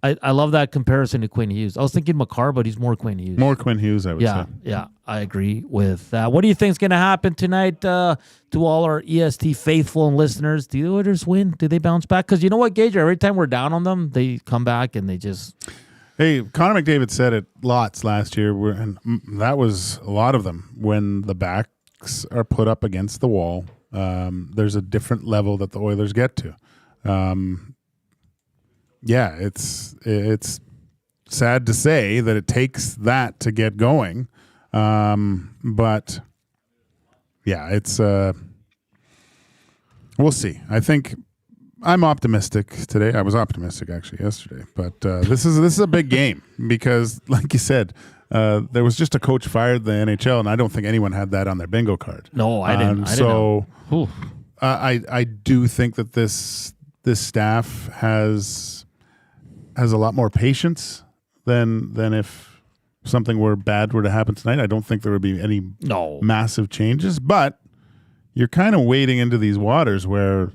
I love that comparison to Quinn Hughes. I was thinking Makar, but he's more Quinn Hughes. More Quinn Hughes, I would say. Yeah, I agree with that. What do you think is going to happen tonight to all our EST faithful and listeners? Do the Oilers win? Do they bounce back? Because you know what, Gage? Every time we're down on them, they come back and they just... Hey, Connor McDavid said it lots last year, and that was a lot of them. When the backs are put up against the wall, there's a different level that the Oilers get to. Yeah, it's sad to say that it takes that to get going, but yeah, it's we'll see. I think I'm optimistic today. I was optimistic actually yesterday, but this is a big game because, like you said, there was just a coach fired in the NHL, and I don't think anyone had that on their bingo card. No, I didn't. I do think that this staff has a lot more patience than if something bad were to happen tonight. I don't think there would be any massive changes, but you're kind of wading into these waters where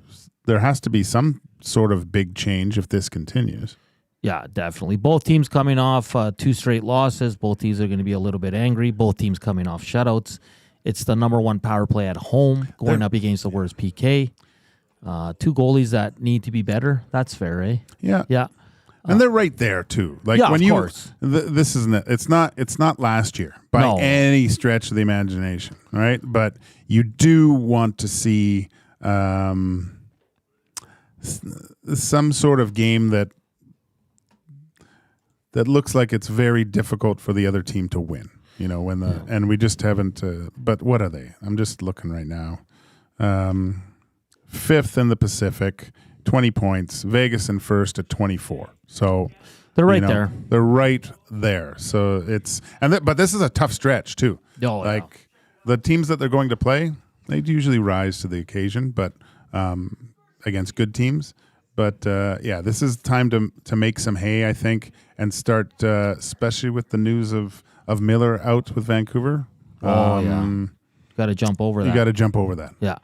there has to be some sort of big change if this continues. Yeah, definitely. Both teams coming off 2 straight losses. Both teams are going to be a little bit angry. Both teams coming off shutouts. It's the number 1 power play at home going up against the worst PK. 2 goalies that need to be better. That's fair, eh? Yeah. Yeah. And they're right there too. Like when of course. This isn't. It's not last year by any stretch of the imagination, right? But you do want to see some sort of game that looks like it's very difficult for the other team to win. You know, and we just haven't. But what are they? I'm just looking right now. 5th in the Pacific, 20 points. Vegas in first at 24. So they're right there. They're right there. So it's but this is a tough stretch too. The teams that they're going to play, they usually rise to the occasion, but against good teams. But this is time to make some hay, I think, and start, especially with the news of Miller out with Vancouver. Got to jump over that. You got to jump over that. Yeah.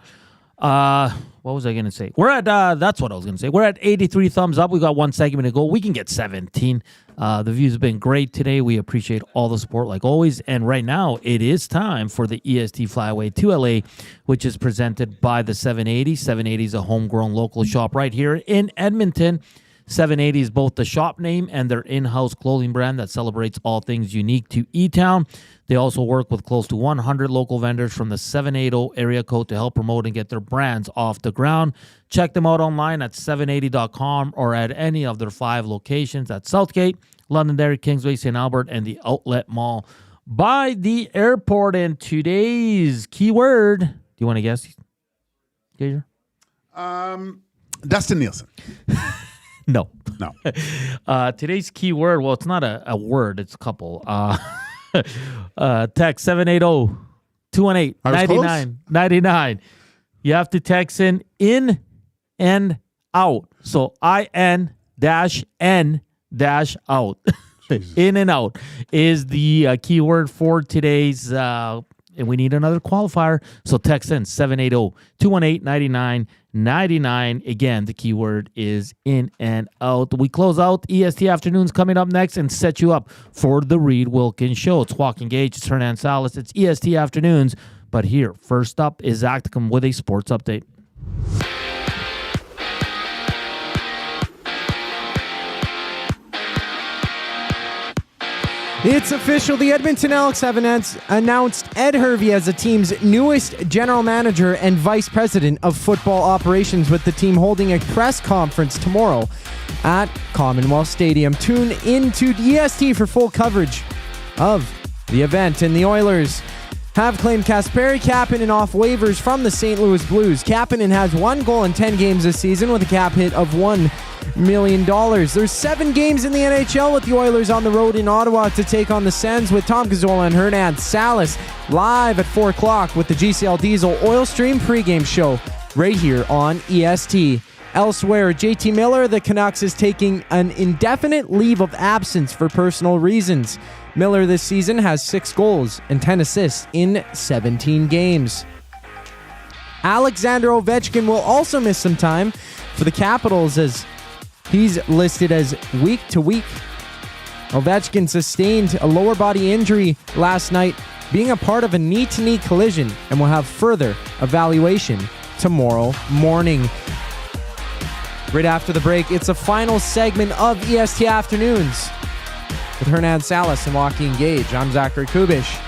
What was I going to say? We're at, that's what I was going to say. We're at 83 thumbs up. We got 1 segment to go. We can get 17. The views have been great today. We appreciate all the support like always. And right now it is time for the EST Flyaway to LA, which is presented by the 780. 780 is a homegrown local shop right here in Edmonton. 780 is both the shop name and their in-house clothing brand that celebrates all things unique to E-Town. They also work with close to 100 local vendors from the 780 area code to help promote and get their brands off the ground. Check them out online at 780.com or at any of their 5 locations at Southgate, Londonderry, Kingsway, St. Albert, and the Outlet Mall by the airport. And today's keyword, do you want to guess, Gager? Dustin Nielsen. No. Today's keyword, well, it's not a word, it's a couple. Text 780-218-9999. You have to text in and out. So IN-N-out. In and out is the keyword for today's and we need another qualifier. So text in 780-218-9999. Again, the keyword is in and out. We close out EST Afternoons coming up next and set you up for the Reed Wilkins Show. It's Joaquin Gage, it's Hernan Salas, it's EST Afternoons. But here, first up is Acticum with a sports update. It's official. The Edmonton Elks have announced Ed Hervey as the team's newest general manager and vice president of football operations, with the team holding a press conference tomorrow at Commonwealth Stadium. Tune into EST for full coverage of the event. And the Oilers have claimed Kasperi Kapanen off waivers from the St. Louis Blues. Kapanen has 1 goal in 10 games this season with a cap hit of $1 million. There's 7 games in the NHL with the Oilers on the road in Ottawa to take on the Sens, with Tom Gazzola and Hernan Salas live at 4 o'clock with the GCL Diesel Oil Stream pregame show right here on EST. Elsewhere, JT Miller, the Canucks, is taking an indefinite leave of absence for personal reasons. Miller this season has 6 goals and 10 assists in 17 games. Alexander Ovechkin will also miss some time for the Capitals, as he's listed as week to week. Ovechkin sustained a lower body injury last night, being a part of a knee-to-knee collision, and will have further evaluation tomorrow morning. Right after the break, it's a final segment of EST Afternoons with Hernan Salas and Joaquin Gage. I'm Zachary Kubish,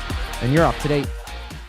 and you're up to date.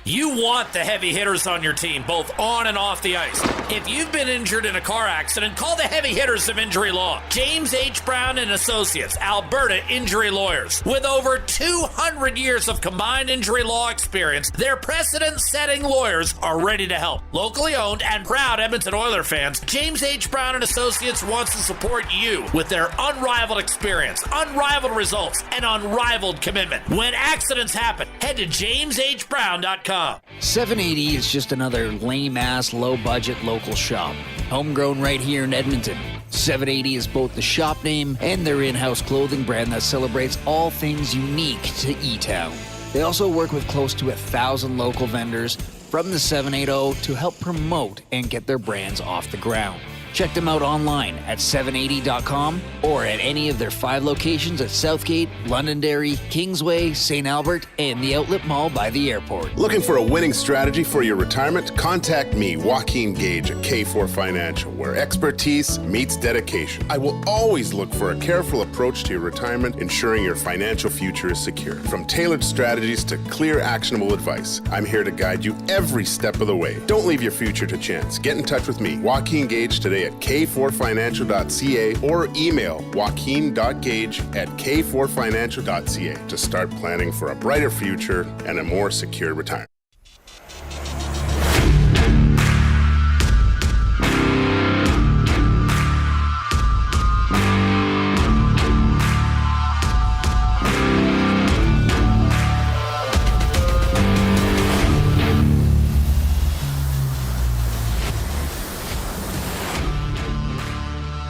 You want the heavy hitters on your team, both on and off the ice. If you've been injured in a car accident, call the heavy hitters of injury law. James H. Brown and Associates, Alberta Injury Lawyers. With over 200 years of combined injury law experience, their precedent-setting lawyers are ready to help. Locally owned and proud Edmonton Oiler fans, James H. Brown and Associates wants to support you with their unrivaled experience, unrivaled results, and unrivaled commitment. When accidents happen, head to jameshbrown.com. 780 is just another lame-ass, low-budget local shop. Homegrown right here in Edmonton. 780 is both the shop name and their in-house clothing brand that celebrates all things unique to E-Town. They also work with close to 1,000 local vendors from the 780 to help promote and get their brands off the ground. Check them out online at 780.com or at any of their 5 locations at Southgate, Londonderry, Kingsway, St. Albert, and the Outlet Mall by the airport. Looking for a winning strategy for your retirement? Contact me, Joaquin Gage at K4 Financial, where expertise meets dedication. I will always look for a careful approach to your retirement, ensuring your financial future is secure. From tailored strategies to clear, actionable advice, I'm here to guide you every step of the way. Don't leave your future to chance. Get in touch with me, Joaquin Gage, today at k4financial.ca or email joaquin.gage@k4financial.ca to start planning for a brighter future and a more secure retirement.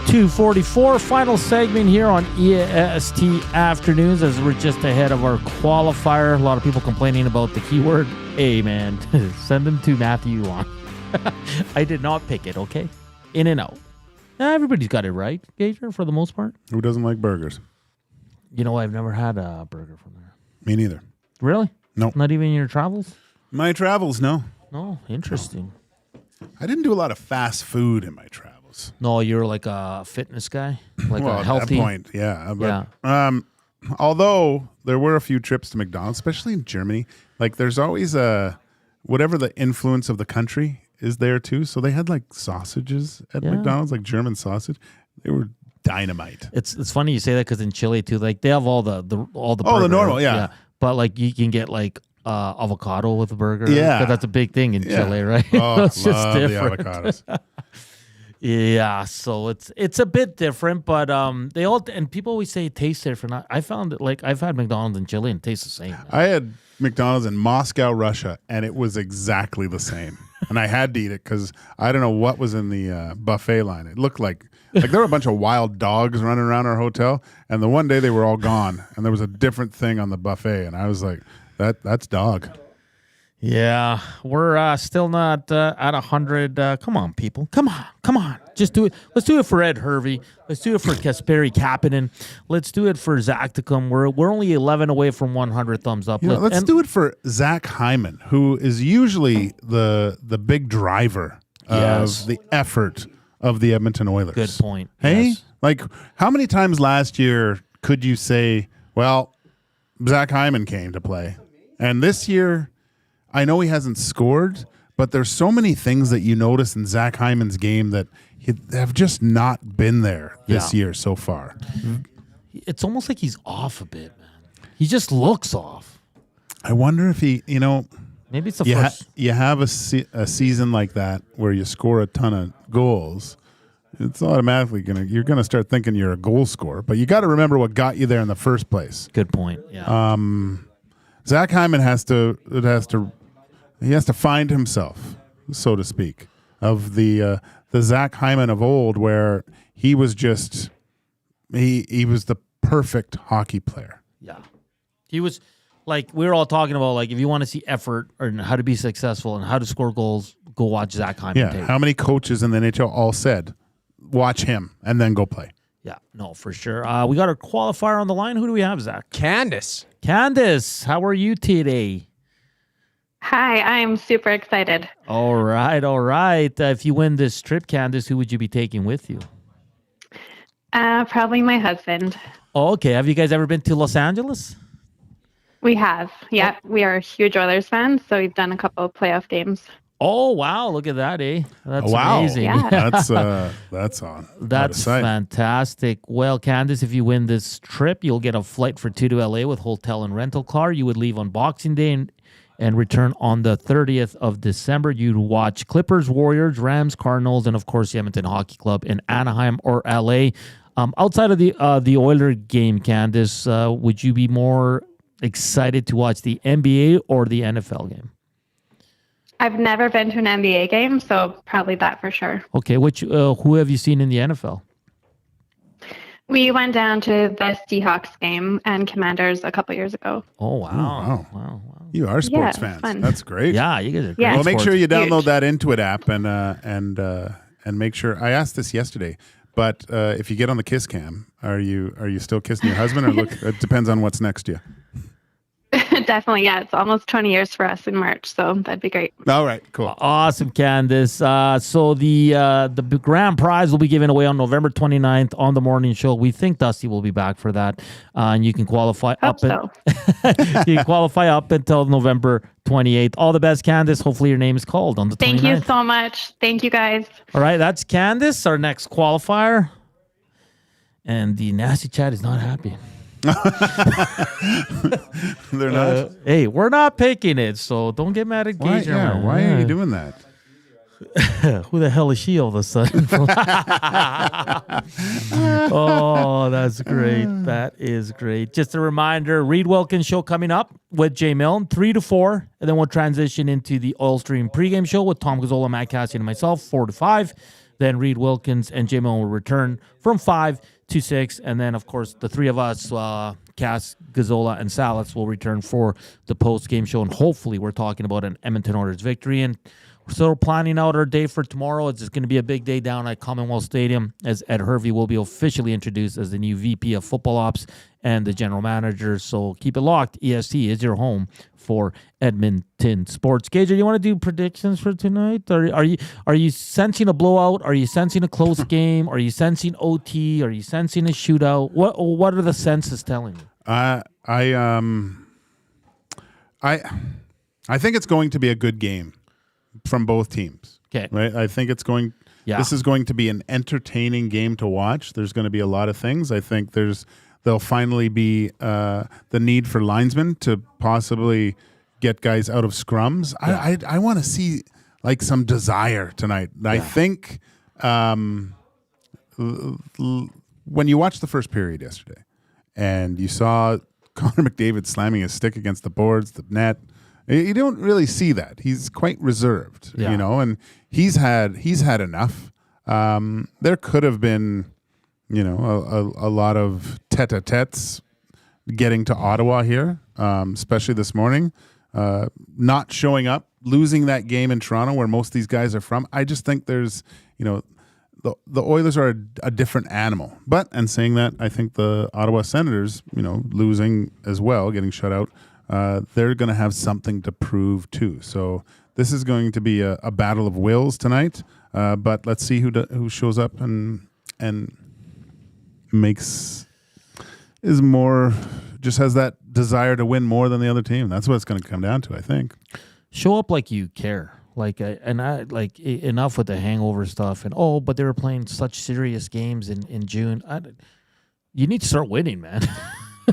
.244, final segment here on EST Afternoons, as we're just ahead of our qualifier. A lot of people complaining about the keyword. Hey, man, send them to Matthew on. I did not pick it, okay? In and out. Everybody's got it right, Gager, for the most part. Who doesn't like burgers? You know, I've never had a burger from there. Me neither. Really? No. Not even in your travels? My travels, no. No, interesting. I didn't do a lot of fast food in my travels. No, you're like a fitness guy? Like well, a healthy... at that point, yeah. But, although there were a few trips to McDonald's, especially in Germany, like there's always whatever the influence of the country is there too. So they had like sausages at McDonald's, like German sausage. They were dynamite. It's funny you say that because in Chile too, like they have all the Oh, burger, the normal, yeah. But like you can get like avocado with a burger. Yeah. 'Cause that's a big thing in Chile, right? Oh, It's just love different. the avocados. Yeah, so it's a bit different, but they all, and people always say it tastes different. I found it, like I've had McDonald's in Chile and it tastes the same. Man. I had McDonald's in Moscow, Russia, and it was exactly the same. And I had to eat it because I don't know what was in the buffet line. It looked like there were a bunch of wild dogs running around our hotel, and the one day they were all gone, and there was a different thing on the buffet, and I was like, that's dog. Yeah, we're still not at 100. Come on, people. Come on. Just do it. Let's do it for Ed Hervey. Let's do it for Kasperi Kapanen. Let's do it for Zacticum. We're only 11 away from 100 thumbs up. Let's do it for Zach Hyman, who is usually the big driver of the effort of the Edmonton Oilers. Good point. Hey, yes. Like how many times last year could you say, well, Zach Hyman came to play, and this year, I know he hasn't scored, but there's so many things that you notice in Zach Hyman's game that have just not been there this year so far. It's almost like he's off a bit, man. He just looks off. I wonder if he, maybe it's the first. You have a season like that where you score a ton of goals. It's automatically you're gonna start thinking you're a goal scorer, but you got to remember what got you there in the first place. Good point. Yeah. Zach Hyman has to find himself, so to speak, of the Zach Hyman of old, where he was just he was the perfect hockey player. Yeah, he was like we were all talking about. Like if you want to see effort or how to be successful and how to score goals, go watch Zach Hyman. Yeah, tape. How many coaches in the NHL all said, watch him and then go play? Yeah, no, for sure. We got our qualifier on the line. Who do we have, Zach? Candace, how are you today? Hi, I'm super excited. All right. If you win this trip, Candace, who would you be taking with you? Probably my husband. Oh, okay. Have you guys ever been to Los Angeles? We have. Yeah, we are huge Oilers fans, so we've done a couple of playoff games. Oh, wow. Look at that, eh? That's wow. amazing. Yeah. That's on. That's fantastic. Well, Candace, if you win this trip, you'll get a flight for 2 to LA with hotel and rental car. You would leave on Boxing Day and return on the 30th of December. You'd watch Clippers, Warriors, Rams, Cardinals, and, of course, the Edmonton Hockey Club in Anaheim or LA. Outside of the Oiler game, Candace, would you be more excited to watch the NBA or the NFL game? I've never been to an NBA game, so probably that for sure. Okay, who have you seen in the NFL? We went down to the Seahawks game and Commanders a couple years ago. Oh, wow. You are sports Yeah, fans. fun. That's great. Yeah, you guys are great. Yeah. Well, make sure you download Huge. that Intuit app and make sure. I asked this yesterday, but if you get on the kiss cam, are you still kissing your husband, or look? It depends on what's next to you. Definitely, yeah. It's almost 20 years for us in March, so that'd be great. All right, cool. Awesome, Candace. So the grand prize will be given away on November 29th on the morning show. We think Dusty will be back for that, and you can qualify Hope so. You can qualify up until November 28th. All the best, Candace. Hopefully your name is called on the 29th. Thank you so much. Thank you, guys. All right, that's Candace, our next qualifier. And the nasty chat is not happy. They're not. Hey, we're not picking it, so don't get mad at Gage. Why are you doing that? Who the hell is she all of a sudden? Oh, that's great. That is great. Just a reminder, Reed Wilkins show coming up with Jay Milne, 3 to 4. And then we'll transition into the Oil Stream pregame show with Tom Gazzola, Matt Cassian, and myself, 4 to 5. Then Reed Wilkins and Jay Milne will return from 5 to 6. And then, of course, the three of us, Cass, Gazzola, and Salas, will return for the post-game show. And hopefully we're talking about an Edmonton Oilers victory. And we're still planning out our day for tomorrow. It's going to be a big day down at Commonwealth Stadium as Ed Hervey will be officially introduced as the new VP of Football Ops and the general manager. So keep it locked. EST is your home for Edmonton sports. Gage, do you want to do predictions for tonight? Are you sensing a blowout? Are you sensing a close game? Are you sensing OT? Are you sensing a shootout? What are the senses telling you? I think it's going to be a good game from both teams. Okay. Right? I think it's going this is going to be an entertaining game to watch. There's going to be a lot of things. I think there'll finally be the need for linesmen to possibly get guys out of scrums. Yeah. I want to see like some desire tonight. Yeah. I think when you watched the first period yesterday and you saw Connor McDavid slamming his stick against the boards, the net, you don't really see that. He's quite reserved, and he's had enough. There could have been, a lot of tete-a-tetes getting to Ottawa here, especially this morning. not showing up, losing that game in Toronto where most of these guys are from. I just think there's, the Oilers are a different animal. But, and saying that, I think the Ottawa Senators, losing as well, getting shut out, they're going to have something to prove too. So this is going to be a battle of wills tonight. But let's see who shows up and just has that desire to win more than the other team. That's what it's going to come down to, I think. Show up like you care. Enough with the hangover stuff but they were playing such serious games in June. You need to start winning, man.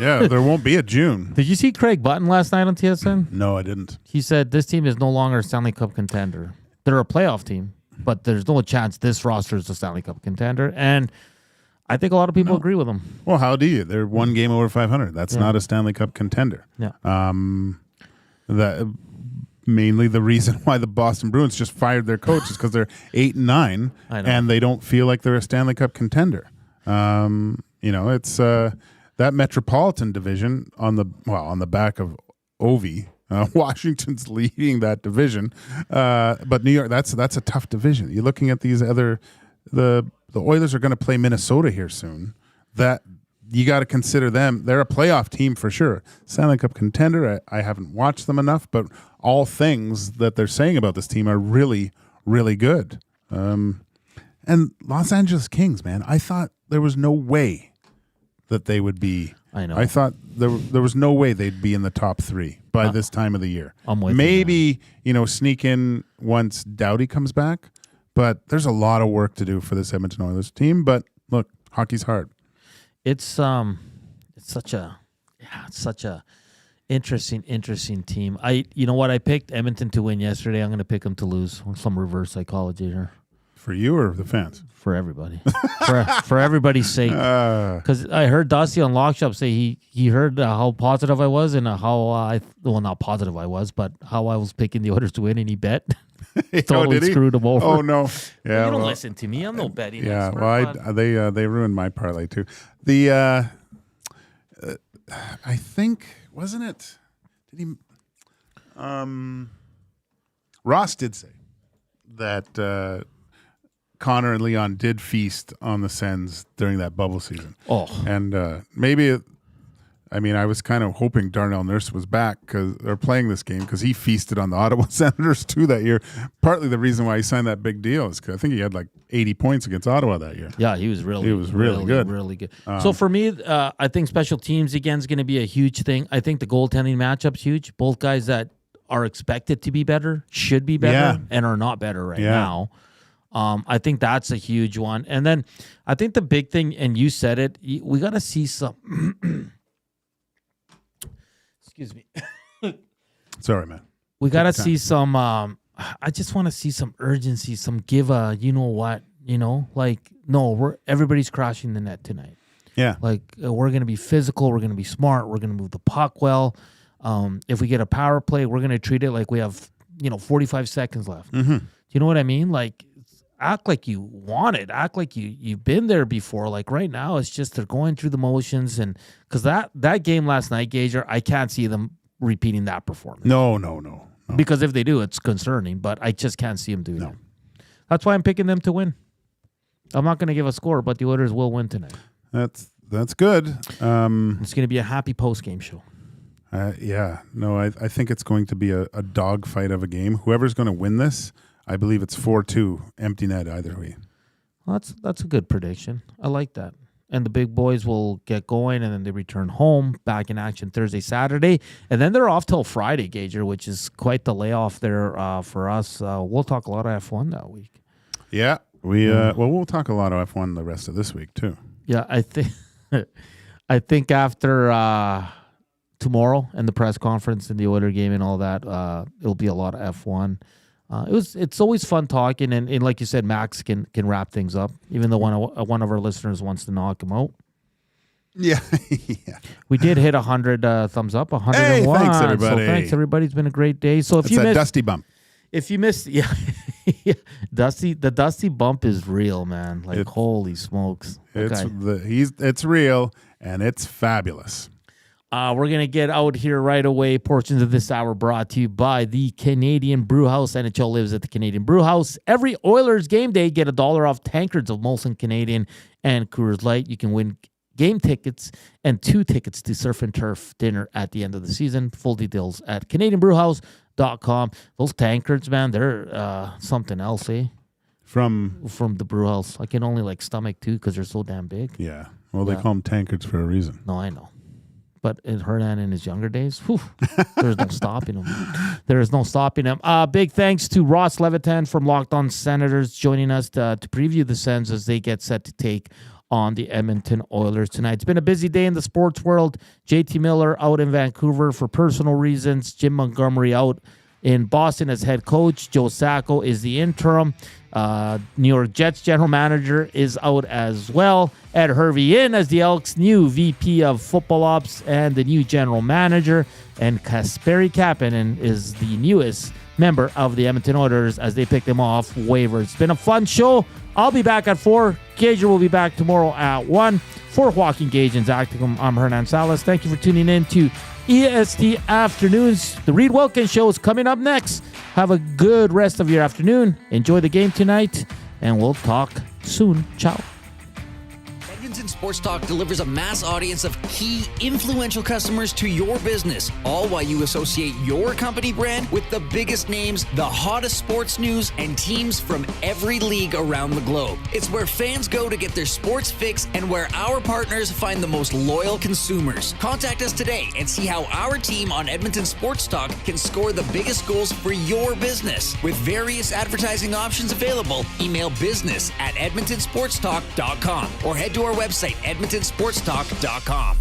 Yeah, there won't be a June. Did you see Craig Button last night on TSN? No, I didn't. He said this team is no longer a Stanley Cup contender. They're a playoff team, but there's no chance this roster is a Stanley Cup contender. And I think a lot of people agree with him. Well, how do you? They're one game over 500. That's not a Stanley Cup contender. Yeah. That mainly the reason why the Boston Bruins just fired their coach is because they're 8-9 and they don't feel like they're a Stanley Cup contender. It's that Metropolitan Division on the back of Ovi. Washington's leading that division, but New York. That's a tough division. You're looking at these other the Oilers are going to play Minnesota here soon. That you got to consider them. They're a playoff team for sure. Stanley Cup contender. I haven't watched them enough, but all things that they're saying about this team are really, really good. And Los Angeles Kings, man, I thought there was no way that they would be. I know. I thought there was no way they'd be in the top 3 by this time of the year. I'm with Maybe, sneak in once Doughty comes back, but there's a lot of work to do for this Edmonton Oilers team. But look, hockey's hard. It's such a interesting team. You know what? I picked Edmonton to win yesterday. I'm going to pick them to lose. Some reverse psychology here. For you or the fans? For everybody. for everybody's sake. Because I heard Dusty on Lockshop say he heard how positive I was and how not positive I was, but how I was picking the Oilers to win, and he bet. Totally screwed him over. Oh no! Yeah, you don't listen to me. I'm no betting. Yeah, expert, they ruined my parlay too. The I think wasn't it? Did he? Ross did say that Connor and Leon did feast on the Sens during that bubble season. Oh, and maybe. I was kind of hoping Darnell Nurse was back because they're playing this game because he feasted on the Ottawa Senators too that year. Partly the reason why he signed that big deal is because I think he had like 80 points against Ottawa that year. Yeah, he was really good. Really good. So for me, I think special teams again is going to be a huge thing. I think the goaltending matchup's huge. Both guys that are expected to be better should be better and are not better right now. I think that's a huge one. And then I think the big thing, and you said it, we got to see some. Excuse me. Sorry, man. We got to see some, I just want to see some urgency, some give a, everybody's crashing the net tonight. Yeah. We're going to be physical. We're going to be smart. We're going to move the puck well. If we get a power play, we're going to treat it like we have, 45 seconds left. Mm-hmm. You know what I mean? Act like you want it. Act like you've been there before. Like right now, it's just they're going through the motions, and because that game last night, Gager, I can't see them repeating that performance. No. Because if they do, it's concerning. But I just can't see them doing that. That's why I'm picking them to win. I'm not going to give a score, but the Oilers will win tonight. That's good. It's going to be a happy post-game show. I think it's going to be a dogfight of a game. Whoever's going to win this. I believe it's 4-2, empty net either way. Well, that's a good prediction. I like that. And the big boys will get going, and then they return home, back in action Thursday, Saturday. And then they're off till Friday, Gager, which is quite the layoff there for us. We'll talk a lot of F1 that week. Yeah. We'll talk a lot of F1 the rest of this week, too. Yeah, I think after tomorrow and the press conference and the Oiler game and all that, it'll be a lot of F1. It's always fun talking, and like you said, Max can wrap things up, even though one of our listeners wants to knock him out. Yeah. We did hit 100 thumbs up, 101. Hey, thanks, everybody. So thanks, everybody. It's been a great day. So if you missed Dusty bump. If you missed, the Dusty bump is real, man. Holy smokes. It's real, and it's fabulous. We're going to get out here right away. Portions of this hour brought to you by the Canadian Brew House. NHL lives at the Canadian Brew House. Every Oilers game day, get $1 off tankards of Molson Canadian and Coors Light. You can win game tickets and 2 tickets to Surf and Turf dinner at the end of the season. Full details at CanadianBrewHouse.com. Those tankards, man, they're something else, eh? From the brew house. I can only stomach 2 because they're so damn big. Yeah. Well, they call them tankards for a reason. No, I know. But in Hernan in his younger days, there's no stopping him. There is no stopping him. Big thanks to Ross Levitan from Locked On Senators joining us to preview the Sens as they get set to take on the Edmonton Oilers tonight. It's been a busy day in the sports world. JT Miller out in Vancouver for personal reasons. Jim Montgomery out in Boston as head coach. Joe Sacco is the interim. New York Jets general manager is out as well. Ed Hervey in as the Elks' new VP of football ops and the new general manager. And Kasperi Kapanen is the newest member of the Edmonton Oilers as they pick them off waivers. It's been a fun show. I'll be back at 4. Gager will be back tomorrow at 1. For Joaquin Gage and Zacticum, I'm Hernan Salas. Thank you for tuning in to EST Afternoons. The Reed Wilkins Show is coming up next. Have a good rest of your afternoon. Enjoy the game tonight, and we'll talk soon. Ciao. Edmonton Sports Talk delivers a mass audience of key, influential customers to your business, all while you associate your company brand with the biggest names, the hottest sports news, and teams from every league around the globe. It's where fans go to get their sports fix and where our partners find the most loyal consumers. Contact us today and see how our team on Edmonton Sports Talk can score the biggest goals for your business. With various advertising options available, email business@edmontonsportstalk.com or head to our website, edmontonsportstalk.com.